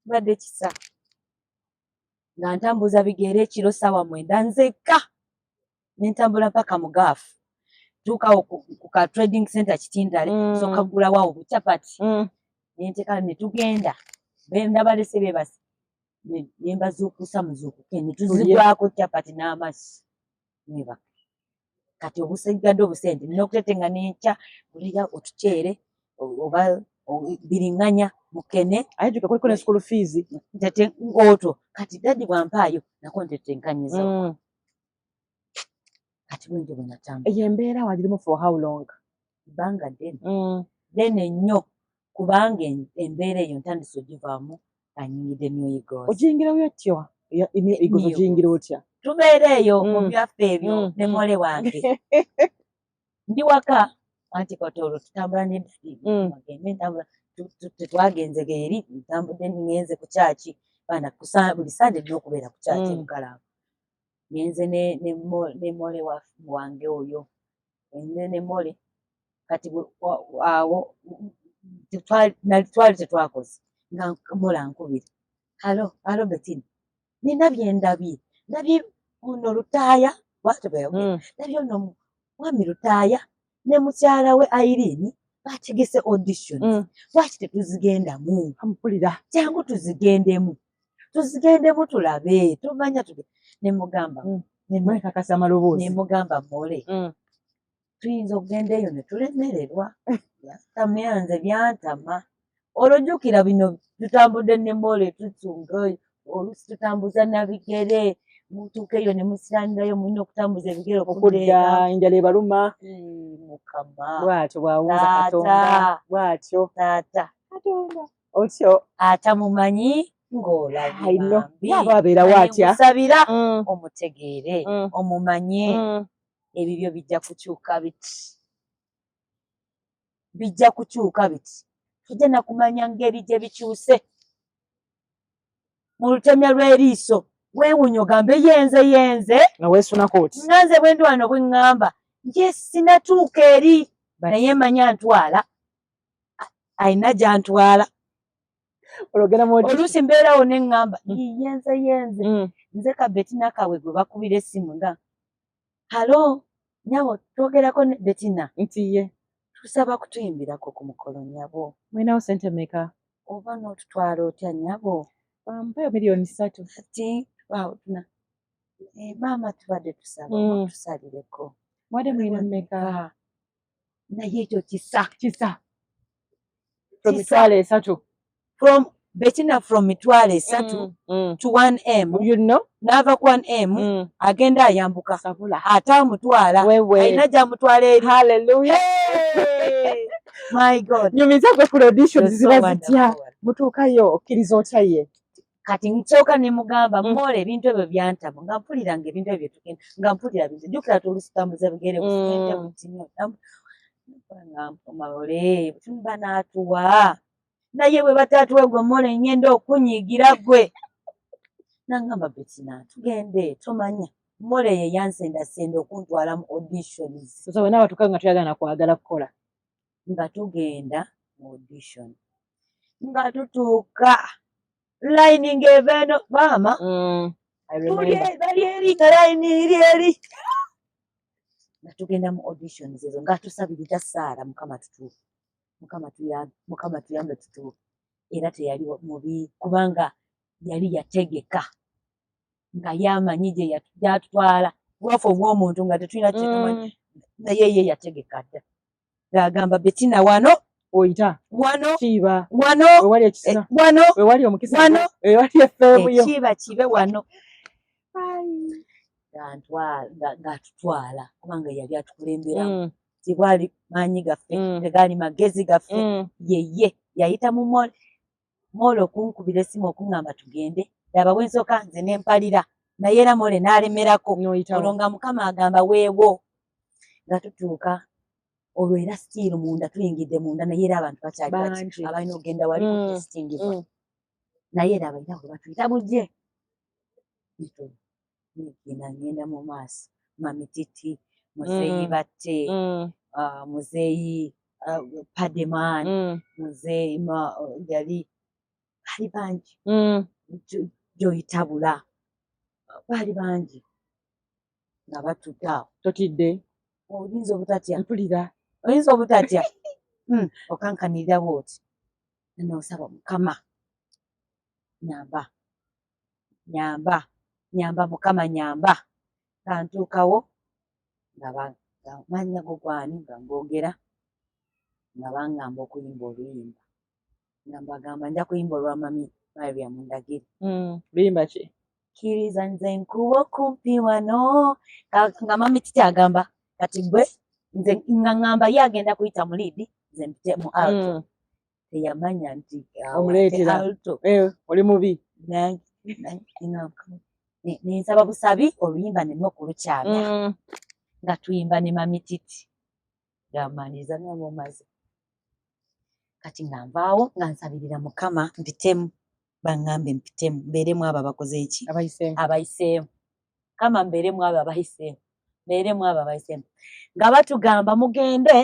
kibadde kisa nga ntambuza bigere ekiro ssaawa 9 nzekka ne ntambula mpaka mugaafu tuukawo ku ka trading center Kitintale soka kugulawo awo bucapati nenteeka ne tugenda ndabalese beebasi ne mbazuukusa muzuukuke ne tuzigwako capati n'amasi nebaka kati obusigadde obusente nina okutetenga n'enkya bulira otuceere oba biriŋŋanya mukene aye juka kuliko ne school fees otwo kati dadi bwampaayo nako ntetenkanyiza kati bwentyo bwe natambula eyo embeera wagirimu for how long ebbanga ddene nnyo kubanga embeera eyo ntandise ogivaamu anyingidde New Eagles ogiyingirawo otya Eagles ogiyingira otya tubeera eyo mu byaffe ebyo ne mole wange ndi waka anti kati olwo tutambula nedadi magende ntambula tetwagenze geeri ntambudde ngenze ku kyaki baana buli sande nina okubeera ku kyaki Bukalango ngenze ne mole wange oyo ngenze ne mole kati awo twali tetwakoze nga Mole ankubira. Halo Bettina. Nina ndabye ono Lutaaya bw'atyo bwe yogera. Ndabye ono mwami Lutaaya ne mukyala we Irene bategese auditions. Lwaki tetuzigendamu? Ampulira. Jangu tuzigendemu tulabe tumanya ne mugamba mwekakasa amaloboozi. Ne mugamba Mole tuyinza okugenda eyo ne tulemererwa. Tamyanze byantama. Olwojjukira bino tutambudde ne Mole tutunga olusi tutambuza na bigere mutuuka eyo ne musiranirayo mulina okutambuza ebigere okudda enjala ebaluma. Mukama bw'atyo bw'awunza Katonda bw'atyo taata Katonda otyo atamumanyi ng'olabye yaba abeerawo atya nsabira omutegeere omumanye ebibyo bijja kukyuka biti tujja na kumanya ngeri gye bikyuse mu lutemya lw'eriiso weewunya ogambe yenze nga weesunako oti nanze bwe ndi wano bwe ŋŋamba nje sinatuuka eri naye manya ntwala ayina gy'antwala oluusi mbeerawo ne ŋŋamba yenze nze ka Bettina kawe gwe bakubira essimu nga halo nyabo twogerako ne Bettina nti ye tusaba kutuyimbirako ku mukolo nyabo mwinawo sente mmeka oba n'otutwala otya nyabo mpayo $3,000,000 ati tuna maama tubadde tusaba tusalireko mwadde mwina mmeka naye ekyo kisa from mitwalo 3 from Bettina from mitwalo 3 to 1M you know n'ava ku 1M agenda ayambuka sabula ate amutwala alina gy'amutwala eri. Hallelujah. My God nyumiza gwe ku auditions ziba zitya mutuukayo okkiriza otya ye kati nsooka ne mugamba Mole ebintu ebyo byantama nga mpuliranga ebintu ebyo tugenda nga mpulira bintu jjukira tolusitambuza bigere busente butino nga Mole butumba n'atuwa naye bwe bataatuwe gwe Mole ngenda okunyiigira gwe nangamba Bettina tugende tomanya Mole ye yansendasenda okuntwala mu auditions so we n'abatuuka nga tuyagala nakwagala kukola nga tugenda mu audition nga tutuuka line ng'eveeno maama bali eri nga line iri eri nga tugenda mu auditions ezo nga tusabirira Saara Mukama tuyambe tutuuke era teyali mubi kubanga yali yategeka nga yamanyi gy'atutwala bwafu obw'omuntu nga tetulina kyetumanyi naye ye yategeka dda ng'agamba Bettina wano oyita wano kiiba wano wewali ekisa wano wewali omukisa wano wewali effeemu yo ekiiba kibe wano ng'atutwala kubanga yali atukulemberamu tibwali maanyi gaffe tegaali magezi gaffe yeye yayita mu Mole okunkubira essimu okuŋŋamba tugende laba bwe nsooka nze ne mpalira naye era Mole n'alemerako olwo nga Mukama agamba weewo nga tutuuka olwo era stiiru munda tuyingidde munda naye era abantu bakyali bati abalina okugenda wali ku testingibwa naye era abalina bwe batuyita bujje ngenda mu maaso Mami Titi Muzeeyi Batte Muzeeyi Pademan Muzeeyi yali bali bangi gyoyitabula bali bangi nga batudde awo totidde oyinza obutatya mpulira oyinza obutatya okankanirira bwoti nosaba Mukama nyamba Mukama nyamba kantuukawo nga mannya go gwani nga ngogera nga baŋŋamba okuyimba oluyimba nga mbagamba nja kuyimba olwa Mami Mariam Ndagire luyimba ki kkiriza nze nkuba okumpi wano nga Mami Titi agamba kati gwe nze nga ŋŋamba ye agenda kuyita mu liidi nze mpite mu alto teyamanya nti omuleetera oli mubi nensaba busabi oluyimba neme okulukyamya nga tuyimba ne Mami Titi gamaniriza ngamba omaze kati nga nvaawo nga nsabirira Mukama mpitemu baŋŋambe mpitemu mbeeremu abo abakoze eki abayiseemu Mukama mbeeremu abo abayiseemu nga batugamba mugende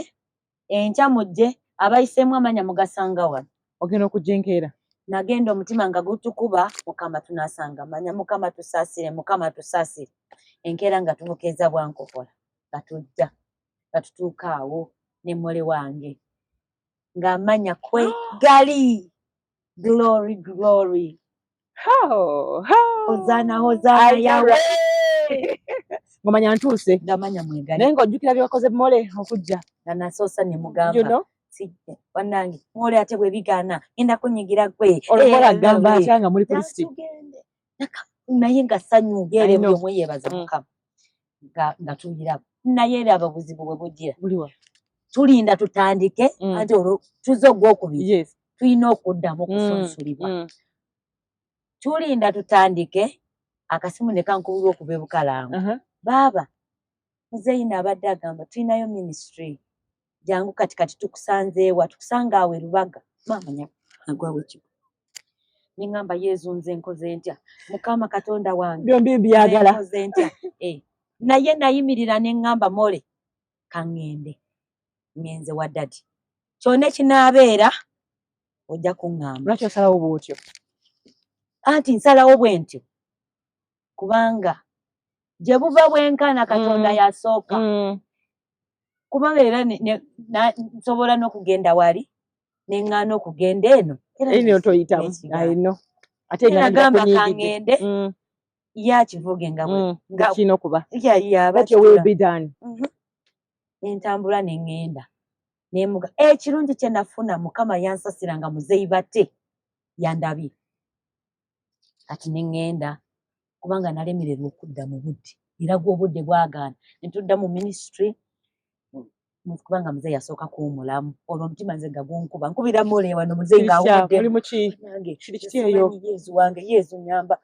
enkya mujje abayiseemu amanya mugasanga wano ogenda okujja enkeera nagenda omutima nga gutukuba Mukama tunasanga manya Mukama tusaasire enkeera nga tubukeza bwankokola nga tujja nga tutuuka awo ne mmole wange ng'amanya kwe gali glory hozana yawe ng'omanya ntuuse ng'amanya mwegali naye ng'ojjukira bye wakoze mmole okujja nga nasoosa ne mugamba wannange mmole ate bwe bigaana ngenda kunyigira gwe olumola agamba atya nga muri kristi naye nga sanyuga era buli omu yeebaza Mukama nga tuyirako naye era ababuzibu bwe bujjira tulinda tutandike ate olwo tuze ogwokubiri tulina okuddamu okusunsulibwa tulinda tutandike akasimu ne kankubulwa okuva ebukalanga baaba muzeeyi n'abadde agamba tulinayo ministry jangu kati tukusanzeewa tukusanga awe Lubaga maamanya agwawe kigo neŋŋamba yeezunze nkoze ntya Mukama Katonda wange byombi byagala nkoze ntya naye nayimirira ne ŋŋamba mole kaŋŋende ngenze wa ddadi kyonna ekinaabeera ojja kuŋŋamba lwaki osalawo bw'otyo anti nsalawo bwe ntyo kubanga gye buva bwenkana Katonda yasooka kubanga era nsobola n'okugenda wali neŋŋaana okugenda eno eno toyitamu ayino ate nagamba kaŋŋende yakivuge nga kino kuba yaba nentambula neŋŋenda nemuga ekirungi kye nafuna Mukama yansasira nga muzeeyi bate yandabye kati neŋŋenda kubanga nalemererwa okudda mu budde era gw'obudde bwagaana netudda mu ministry kubanga muzeeyi yasooka kuwumulamu olwo omutima nze nga gunkuba nkubira mmole wano muzeeyi ng'awuddemu wange yeezu nyamba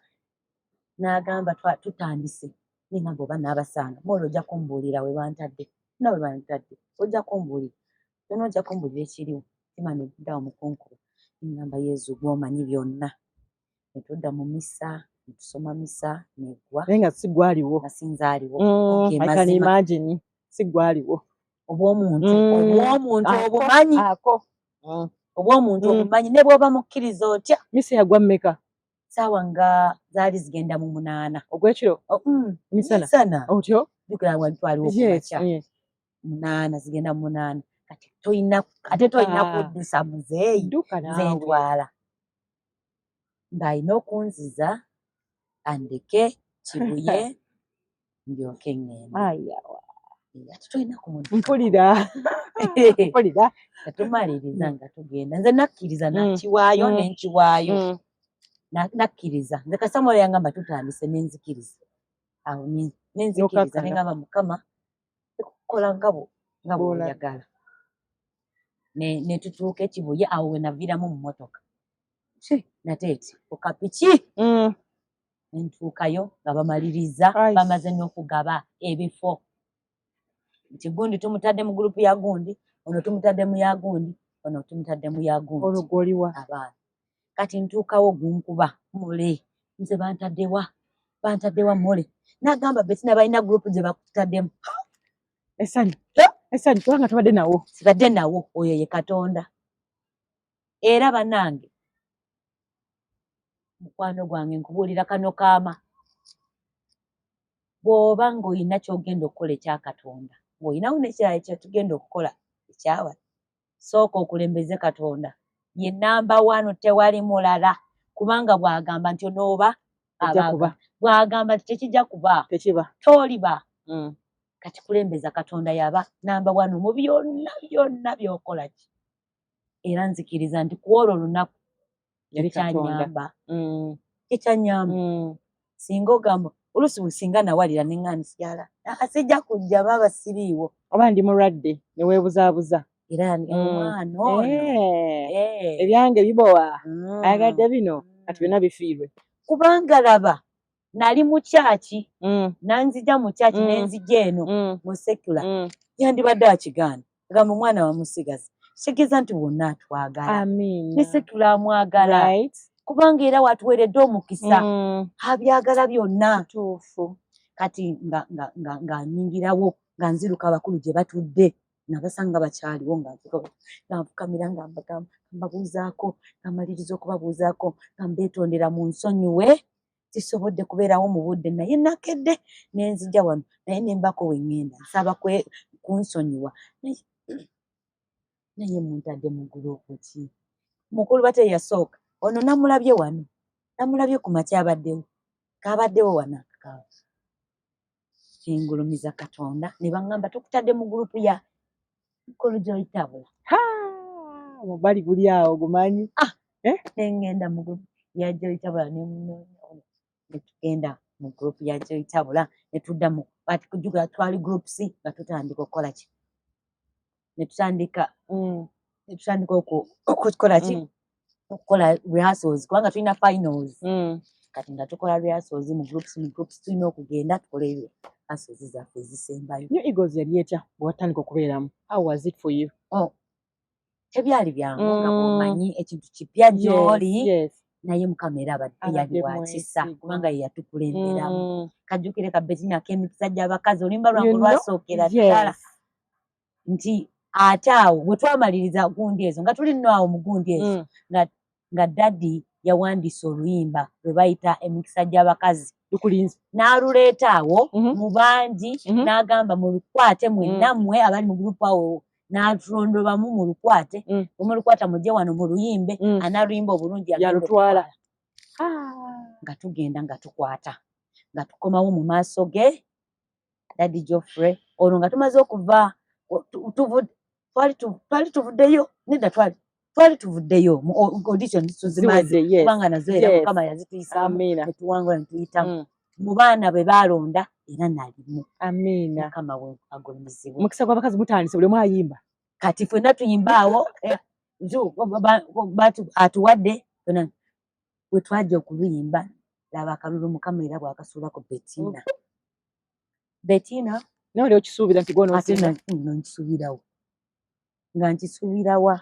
n'agamba tutandise neŋŋamba oba n'abasanga mmole ojja kumbuulira we bantadde nawe bantadde ojja kumbuulira yona ojja kumbuulira ekiriwo tima neddawo mukunkuba neŋŋamba yeezu gw'omanyi byonna netudda mu misa netusoma misa negwa naye nga sigwaliwo nga sinzaaliwo sigwaliwo obw'omuntu obumanyi obw'omuntu obumanyi ne bw'oba mukkiriza otya misa yagwa mmeka saawa nga zaali zigenda mu 8 ogwekiro misana otyo jukira twaliwo kumakya 8 zigenda mu 8 kati ate tolina kuddusa muzeeyi nze ntwala ng'alina okunziza andeke kibuye ndyoke ŋŋende ate tolina mpulira katumaliriza nga tugenda nze nakkiriza nakiwaayo nenkiwaayo nakkiriza nze Kasamola yangamba tutandise nenzikiriza awo nenzikiriza nengamba Mukama kukola nga bw'oyagala netutuuka ekibuye awo we naviiramu mu mmotoka nateeti okapiki nentuukayo nga bamaliriza bamaze n'okugaba ebifo nti gundi tumutadde mu gurupu ya gundi ono tumutadde mu ya gundi ono tumutadde mu ya gundi olugoliwa abaana kati ntuukawo gunkuba mole nze bantaddewa mole n'agamba Bettina balina gurupu gye bakutaddemu essanyu kubanga tubadde nawo sibadde nawo oyo ye Katonda era bannange mukwano gwange nkubuulira kano kaama bw'oba ng'olina ky'ogenda okukola ekya Katonda ng'olinawo n'ekirala kyetugenda okukola ekyawa sooka okulembeze Katonda ye namba 1 tewali mulala kubanga bw'agamba nti onooba bw'agamba nti tekijja kuba tooliba kati kulembeza Katonda yaba namba 1 mu byonna by'okola ki era nzikiriza nti kuolwo olunaku ekyanyamba singa ogamba oluusi singa nawalira neŋŋaani sikyala sijja kujja baba siriiwo oba ndi mulwadde ne weebuzaabuza era omwana ono ebyange bibowa ayagadde bino kati byonna bifiirwe kubanga laba nali mu kyaki nanzija mu kyaki nenzija eno mu sekula yandibadde akigaana agamba omwana wamusigaza kitegeeza nti wonna atwagala ne sekula amwagala kubanga era watuweeredde omukisa abyagala byonna kati nga nyingirawo nga nziruka abakulu gye batudde nabasanga bakyaliwo nga nfukamira nga mbabuuzaako nga mmaliriza okubabuuzaako nga mbeetondera mu nsonyiwe sisobodde kubeerawo mu budde naye nakedde nenzija wano naye nembako we ŋŋenda nsaba kunsonyiwa naye muntadde mu guruupu ki mukulu bate yasooka ono namulabye wano namulabye ku makya abaddewo kaabaddewo wano akakaawa kingulumiza Katonda ne baŋŋamba tukutadde mu guruupu ya Mukulu Joy Tabula omubali guli awo gumanyi nengenda mu guruupu ya Joy Tabula netugenda mu guruupu ya Joy Tabula netuddamu ati kujjukira twali groups nga tutandika okukola ki netutandika okukola ki okukola rehearsals kubanga tulina finals kati nga tukola rehearsals mu groups tulina okugenda tukole rehearsals zaffe ezisembayo. New Eagles yali etya bw'atandika okubeeramu? How was it for you? Tebyali byangu nga bw'omanyi ekintu kipya gy'oli naye Mukama era yali wa kisa kubanga ye yatukulemberamu. Kajjukire ka Bettina k'emikisa gy'abakazi oluyimba lwange lwasookera ddala nti ate awo bwe twamaliriza gundi ezo nga tuli nno awo mu gundi ezo nga daddy yawandiisa oluyimba lwe bayita emikisa gy'abakazi n'aluleeta awo mu bangi n'agamba mulukwate mwennammwe abali mu gurupu awo n'atulondobamu mulukwate omulukwata mujje wano mu luyimbe analuyimba obulungi yalutwala nga tugenda nga tukwata nga tukomawo mu maaso ge Daddy Geoffrey olwo nga tumaze okuva twali tuvuddeyo nedda twali tuvuddeyo mu audition tuzimaze kubanga nazo era Mukama yazituyisaamu netuwangula netuyitamu mu baana be baalonda era nalimu. Amiina. Mukama we agulumizibwe. Omukisa gw'abakazi mutandise buli mwayimba kati ffenna tuyimba awo atuwadde bwe twajja okuluyimba laba akalulu Mukama era bw'akasuulako Bettina nawe oli okisuubira nti gwona osinga nkisuubirawo nga nkisuubirawa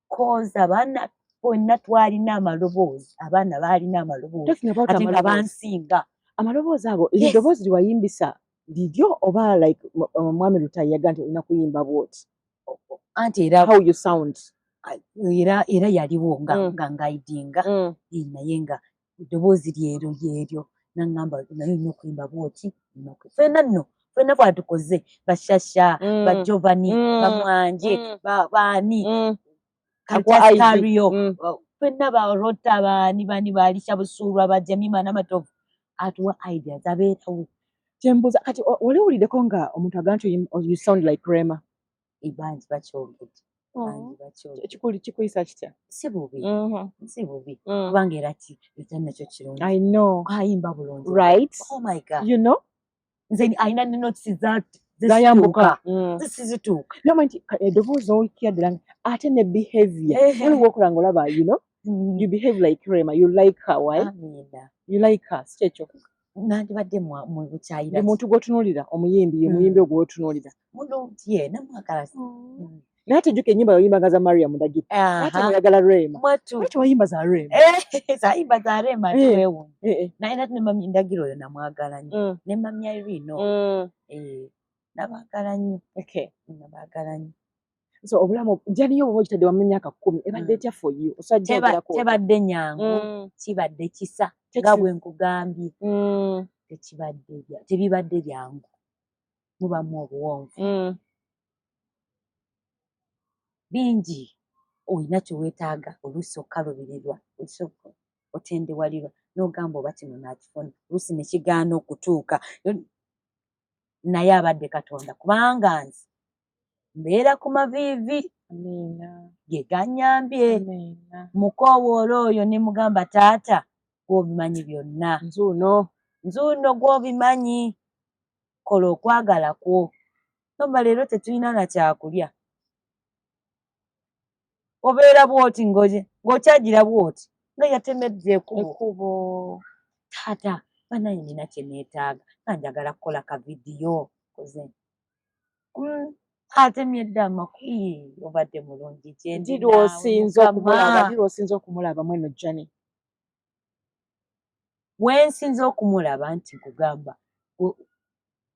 koza abaana bonna twalina amaloboozi abaana baalina amaloboozi ate nga bansinga amaloboozi ago eddoboozi lyewayimbisa liryo oba like mwami Lutayi yaga nti olina kuyimba bwoti anti era how you sound era yaliwo nga ngaidinga naye nga eddoboozi lyeryo naŋŋamba naye olina okuyimba bwoti ffenna bwatukoze bashasha bajovani bamwanje baani Katario ffenna barota bani baalisha busuulwa bajamima n'amatovu atuwa ideas abeerawo kyembuuza kati waliwuliddeko nga omuntu aga nti you sound like Rema bangi bakyogedde kikuyisa kitya si bubi kubanga era ekyo nakyo kirungi I know ayimba bulungi right oh my God you know nze ayina nenotisi zayambuka zisizituuka nama nti eddoboozi owikira ddala ate ne behavior waliwo okulanga olaba you know you behave like Rema you like her why you like her si ekyo nandibadde mu bukyayira muntu gw'otunuulira omuyimbi ye muyimbi ogw'otunuulira mulungi ye namwagala naye tejjuka ennyimba yoyimbaga za Mariam Ndagiri ate muyagala Rema lwaki wayimba za Rema zayimba za Rema twewuunya naye nati ne Mami Ndagiri oyo namwagala nnyo ne Mami Irene nabaagala nnyo nabaagala nnyo so obulamu janiyo oba ogitadde wamu emyaka 10 ebadde etya for you tebadde nyangu kibadde kisa nga bwe nkugambye tebibadde byangu mubamu obuwonvu bingi olina kyeweetaaga oluusi okalubirirwa otendewalirwa n'ogamba oba kino nakifuna oluusi ne kigaana okutuuka naye abadde Katonda kubanga nze mbeera ku maviivi ge gannyambye mukoowoola oyo ne mugamba taata gw'obimanyi byonna nzuuno gw'obimanyi kola okwagala kwo nomba leero tetulina na kyakulya obeera bwoti ng'okyagira bwoti nga yatemedde ekkubo taata banaye nina kye neetaaga nga njagala kukola ka vidiyo koze atemyedde amakwi obadde mulungi gyendirwosinza okumulaba mweno Jani wensinza okumulaba nti nkugamba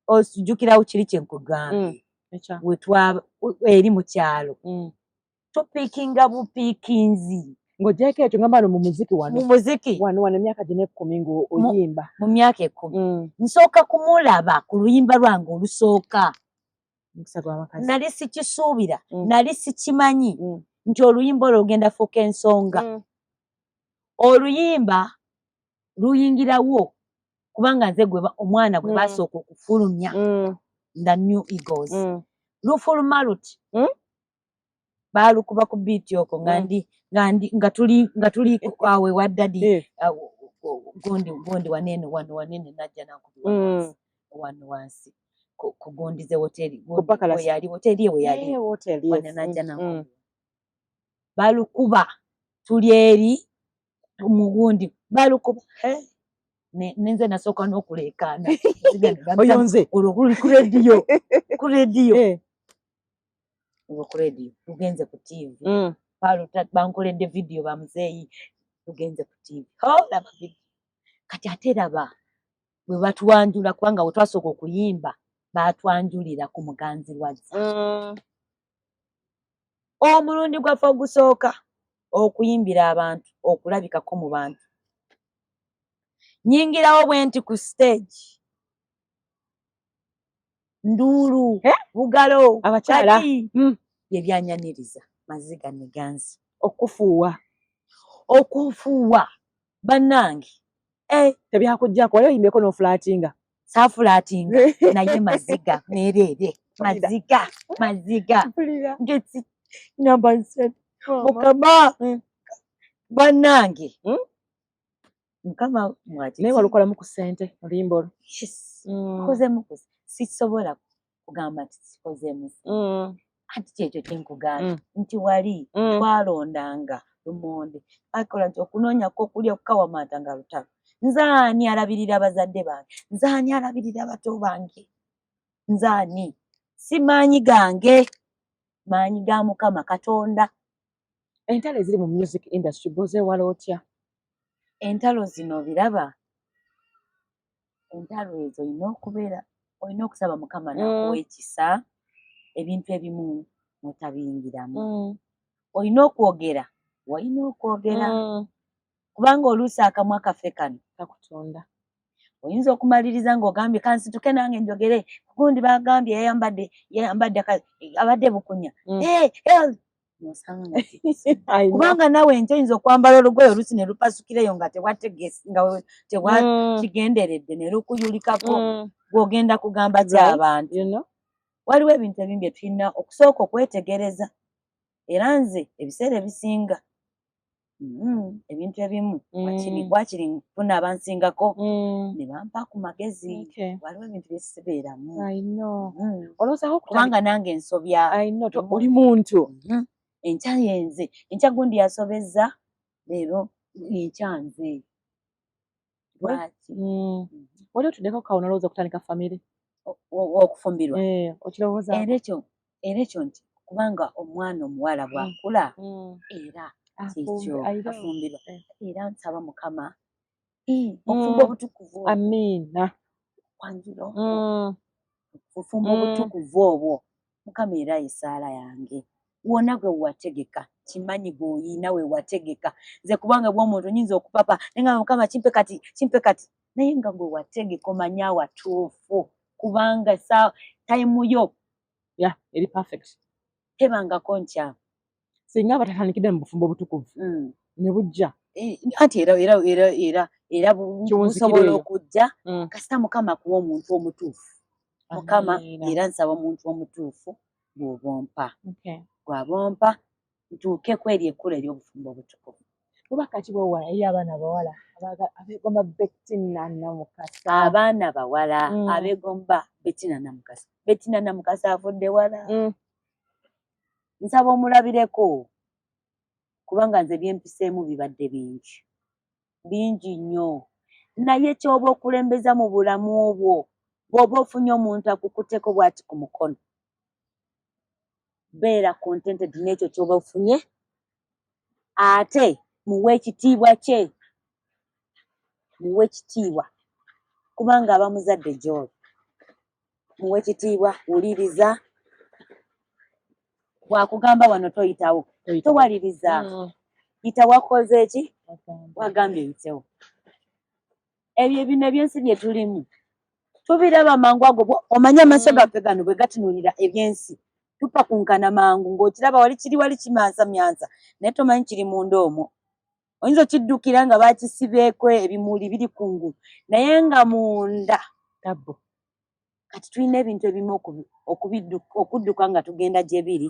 ojjukirawo kiri kye nkugambye eri mu kyalo tupiikinga bupiikinzi ng'ogyeko ekyo ngamba no mu muziki mu muziki wano emyaka gino 10 ng'oyimba mu myaka 10 nsooka kumulaba ku luyimba lwange olusooka nali sikisuubira nali sikimanyi nti oluyimba olwo lugenda fuuka ensonga oluyimba luyingirawo kubanga nze omwana gwe basooka okufulumya the New Eagles lufuluma luti baalukuba ku biiti okwo nga tuli awe wa ddadi gundi wanene najja nankubira wano wansi kugundize hoteri yali hoteri we yali wane najja nankubira balukuba tuli eri mugundi balukuba nenze nasooka n'okuleekaana oyonze ku rediyo ku rediyo tugenze ku TV bankoledde vidiyo bamuzeeyi tugenze ku TV laba vidiyo kati ate raba bwe batwanjula kubanga bwe twasooka okuyimba baatwanjulira ku muganzi wazza omulundi gwaffe ogusooka okuyimbira abantu okulabikako mu bantu nyingirawo bwe nti ku stage nduulu bugalo abakyala bye byanyaniriza maziga ne ganzi okufuuwa bannange tebyakuggyako wali oyimbyeko n'ofulatinga saafulatinga naye maziga meereere maziga ngesi namba nsatu mukama bannange mukama naye walukolamu ku ssente oluyimba olwo kozemu sisobola kugamba nti sikozemu anti kyekyo kyenkugamba nti wali twalondanga lumonde akola nti okunoonyako okulya okukawamata nga lutalo nzaani alabirira abazadde bange nzaani alabirira abato bange nzaani si maanyi gange maanyi ga Mukama Katonda. Entalo eziri mu music industry bw'ozeewala otya? Entalo zino biraba, entalo ezo olina okusaba Mukama n'akuwa ekisa ebintu ebimu mutabiyingiramu. Olina okwogera, walina okwogera kubanga oluusi akamwa kaffe kano kakutonda. Oyinza okumaliriza ng'ogambye kansituke nange njogere gundi bagambye abadde bukunya kubanga nawe nti oyinza okwambala olugoye oluusi ne lupasukireyo nga tewakigenderedde ne lukuyulikako gw'ogenda kugamba ky'abantu. Waliwo ebintu ebimu bye tulina okusooka okwetegereza era nze ebiseera ebisinga ebintu ebimu wakiri nkufuna abansingako ne bampa ku magezi. Waliwo ebintu bye sibeeramu kubanga nange nsobya. Oli muntu enkya yenze, enkya gundi yasobezza, leero enkya nze. Lwaki? Wali otuddeko kawuna olowooza okutandika famire? Okufumbirwa? Okirowooza? Era ekyo nti kubanga omwana omuwala bw'akula era kikyo afumbirwa. Era nsaba Mukama okufumba obutukuvu. Amiina. Kwanjula okufumba obutukuvu obwo Mukama era esaala yange. Wonna gwe wategeka kimanyi gw'oyina we wategeka. Nze kubanga bw'omuntu nyinza okupapa nenga Mukama kimpe kati naye nga gwe wategeka omanyi awatuufu kubanga tayimu yo eri perfect. Tebangako nkyamu. Singa batatandikidde mu bufumbo obutukuvu ne bujja anti era busobola okujja kasita Mukama kuwa omuntu omutuufu. Mukama era nsaba omuntu omutuufu bw'obompa. Gwabompa ntuuke kweri ekkula ery'obufumbo obutukuvu. Bubaka ki bw'owa eri abaana bawala abegomba Bettina Namukasa? Abaana bawala abegomba Bettina Namukasa. Bettina Namukasa avudde wala. Nsaba omulabireko kubanga nze byempiseemu bibadde bingi nnyo. Naye ky'oba okulembeza mu bulamu obwo bw'oba ofunye omuntu akukuteko bw'ati ku mukono, beera contented n'ekyo ky'oba ofunye ate muwe ekitiibwa kye. Muwe ekitiibwa kubanga aba muzadde gy'oli. Muwe ekitiibwa, wuliriza wakugamba wano toyitawo towaliriza yita wakoze eki wagambye yitewo ebyo bino ebyensi bye tulimu tubiraba mangu ago omanye amaaso gaffe gano bwe gatunulira ebyensi tupa kunkana mangu ng'okiraba wali kimyansamyansa naye tomanyi kiri munda omwo oyinza okiddukira nga bakisibeeko ebimuli biri kungulu naye nga munda tabbo kati tulina ebintu ebimu okudduka nga tugenda gye biri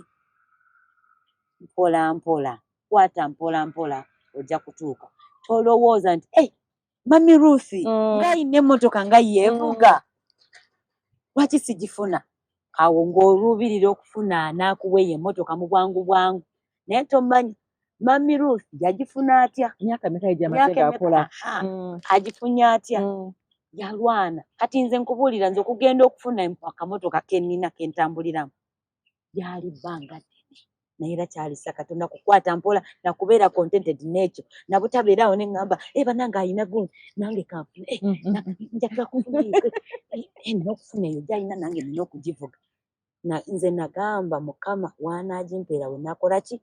mpola mpola kwata mpola mpola ojja kutuuka tolowooza nti mami Ruthi ng'ayina emmotoka nga yeevuga lwaki sigifuna awo ng'oluubirira okufuna n'akuwa eyo emmotoka mu bwangu bwangu naye tomanyi mami Ruth yagifuna atya myaka meka gy'amaze gakola agifunye atya yalwana kati nze nkubuulira nze okugenda okufuna akamotoka kennina kentambuliramu lyali bbanga ddene naye era kyalisa Katonda kukwata mpola nakubeera contented n'ekyo nabutabeerawo ne ŋŋamba banange ayina gundi nange kanfune njaga kufuna nina okufuna eyo gy'alina nange nina okugivuga nze nagamba Mukama wanaagimpeera we nakola ki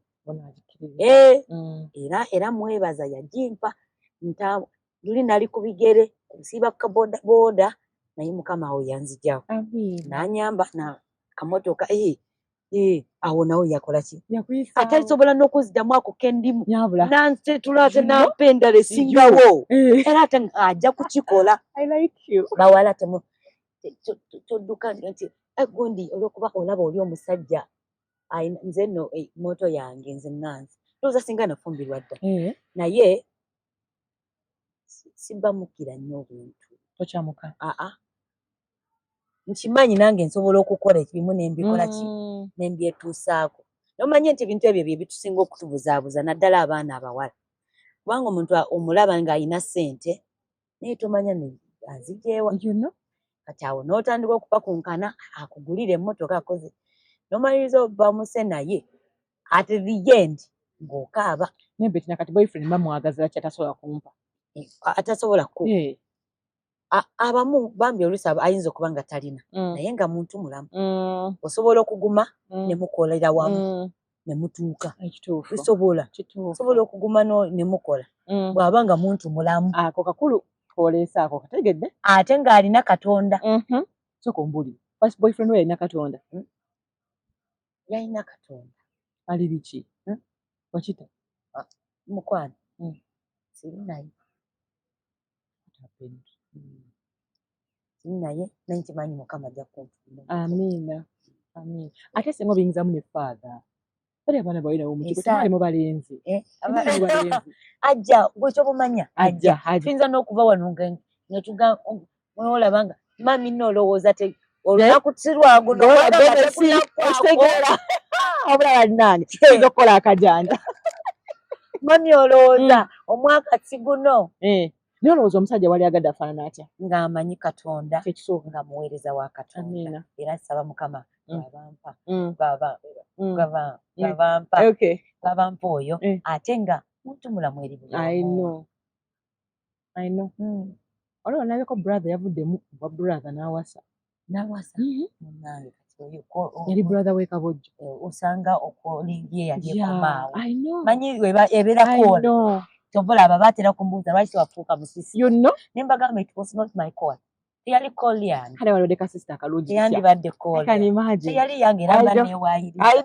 era mwebaza yagimpa luli nali ku bigere kusiiba booda naye Mukama awo yanzijawo n'anyamba kamotoka awo nawe yakola ki ate alisobola n'okuziddamu ako kendimu nansetulate nampa endala esingawo era ate ajja kukikola bawala todduka nti gundi olwokuba olaba oli omusajja nze nno moto yange nze nanze lowooza singa nafumbirwa dda naye sibbamukira nnyo obuntu tokyamuka nkimanyi nange nsobola okukola ebimu nembikola ki nembyetuusaako nomanyi nti ebintu ebyo bye bitusinga okutubuzaabuza naddala abaana abawala kubanga omuntu omulaba ng'ayina ssente naye tomanya azigyewa kati awo n'otandika okupakunkana akugulira emmotoka akoze nomaliriza obamuse naye at the end ng'okaaba nembetina kati boyfriend bamwagazira ki atasobola kumpa atasobola abamu bambi oluusi ayinza okuba nga talina naye nga muntu mulamu osobola okuguma ne mukolera wamu ne mutuuka osobola okuguma ne mukola bw'aba nga muntu mulamu ako kakulu koleesa ako kategedde ate ng'alina Katonda soka ombulire first boyfriend we yalina Katonda yalina Katonda ali biki wakita mukwano sirinaye naye nankimanyi Mukama ajja kuntuula. Amiina. Ate singa obiyingizamu ne faatha bali abaana bawina w'omukigo temali mu balenzi ajja gwe kyobumanya ajja tuyinza n'okuva wano nga olaba nga mami n'olowooza olunaku sirwaguno okitegeera obulala nange tuyinza okukola akajanja mami olowooza omwaka si guno naye olowooza omusajja wali agadde afaanana atya ng'amanyi Katonda ekisooka nga muweereza wa Katonda era nsaba Mukama bw'abampa oyo ate nga muntu mulamu eri buli I know olwo naleko brother yavuddemu wa brother n'awasa munnange yali brother we Kabojjo osanga okolingye yali ekomaawo manyi ebeerako tobulaba batera kumbuuza lwaki wafuuka musisi ne mbagamba it was not my call teyali call yange kale walode ka sister akalungi teyandibadde call teyali yange era mba newaayiriza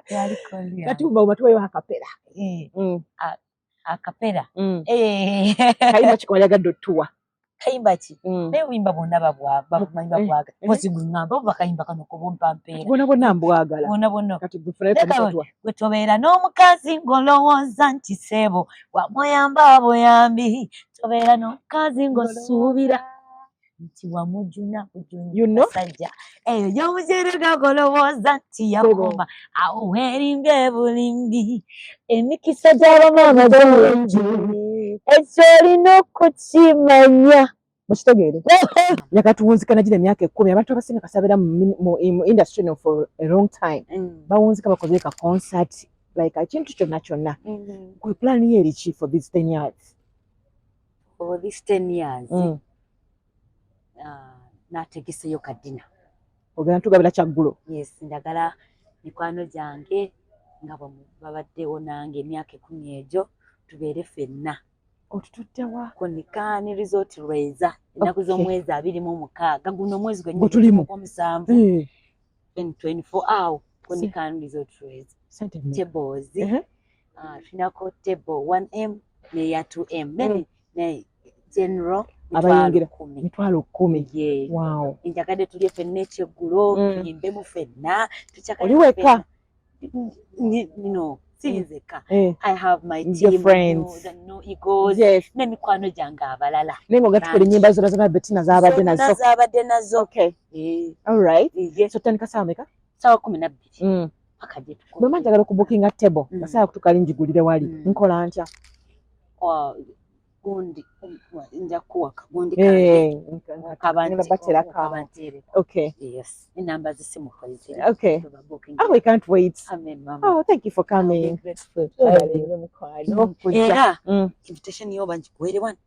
teyali call yange kati mba tuweyo akapera akapera kayimba kikoyagadde otuwa kayimba ki naye obuyimba bwonna babumanyi babwaga pozi gweŋŋamba oba bakayimba kano kubumpa mpeera bwona bwonna mbwagala bwonna gwe tobeera n'omukazi ng'olowooza nti ssebo wamuyamba buyambi tobeera n'omukazi ng'osuubira nti wamujuna basajja eyo gy'omujerega ng'olowooza nti yakoma awo weerimbye bulimbi emikisa gy'abamaama gy'omungi ekyo olina okukimanya mukitegeere yakatuwunzika nagira emyaka 10 abantu abasinga kasabeera mu industry no for a long time bawunzika bakoze ka concert like ekintu kyonna kwe plan ye eriki for these 10 years for these 10 years nategeseyo kadina ogenda tugabira kyaggulo yes njagala mikwano gyange nga babaddewo nange emyaka 10 egyo tubeere ffenna otututtewa Konikani Resort Rweza ennaku z'omwezi 26 guno omwezi gwe 24 hour Konikani Resort Rweza tables tulinako table 1M neya 2M ne general abayingira 10,000 wow enjagadde tulye ffenna ekyeggulo tuyimbe mu ffenna oliweka sinzeka I have my team friends no egos n'emikwano gyange abalala naye nga tukola ennyimba zonna zonna Bettina zaabadde nazo okay all right so tandika saa meka sawa 12 paka gye tukola bwe manjagala okubukinga table nga saa kutukali njigulire wali nkola ntya gundi nja kuwa kagundi okay yes inamba zisimu okay we can't wait thank you for coming era invitation yoba njikuwere wano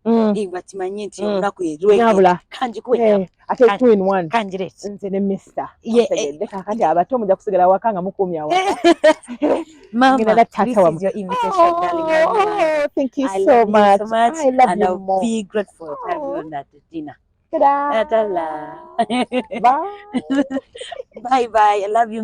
bakimanyi nti olunaku erweke kanjikuwera ate 2 in 1 kanjirete nze ne mister kakati abato mujja kusigala waka nga mukumya waka Mama, this is your invitation, darling. Thank you so much. I love you and I'll be grateful to have you on that dinner. Ta-da! Bye. Bye. I love you.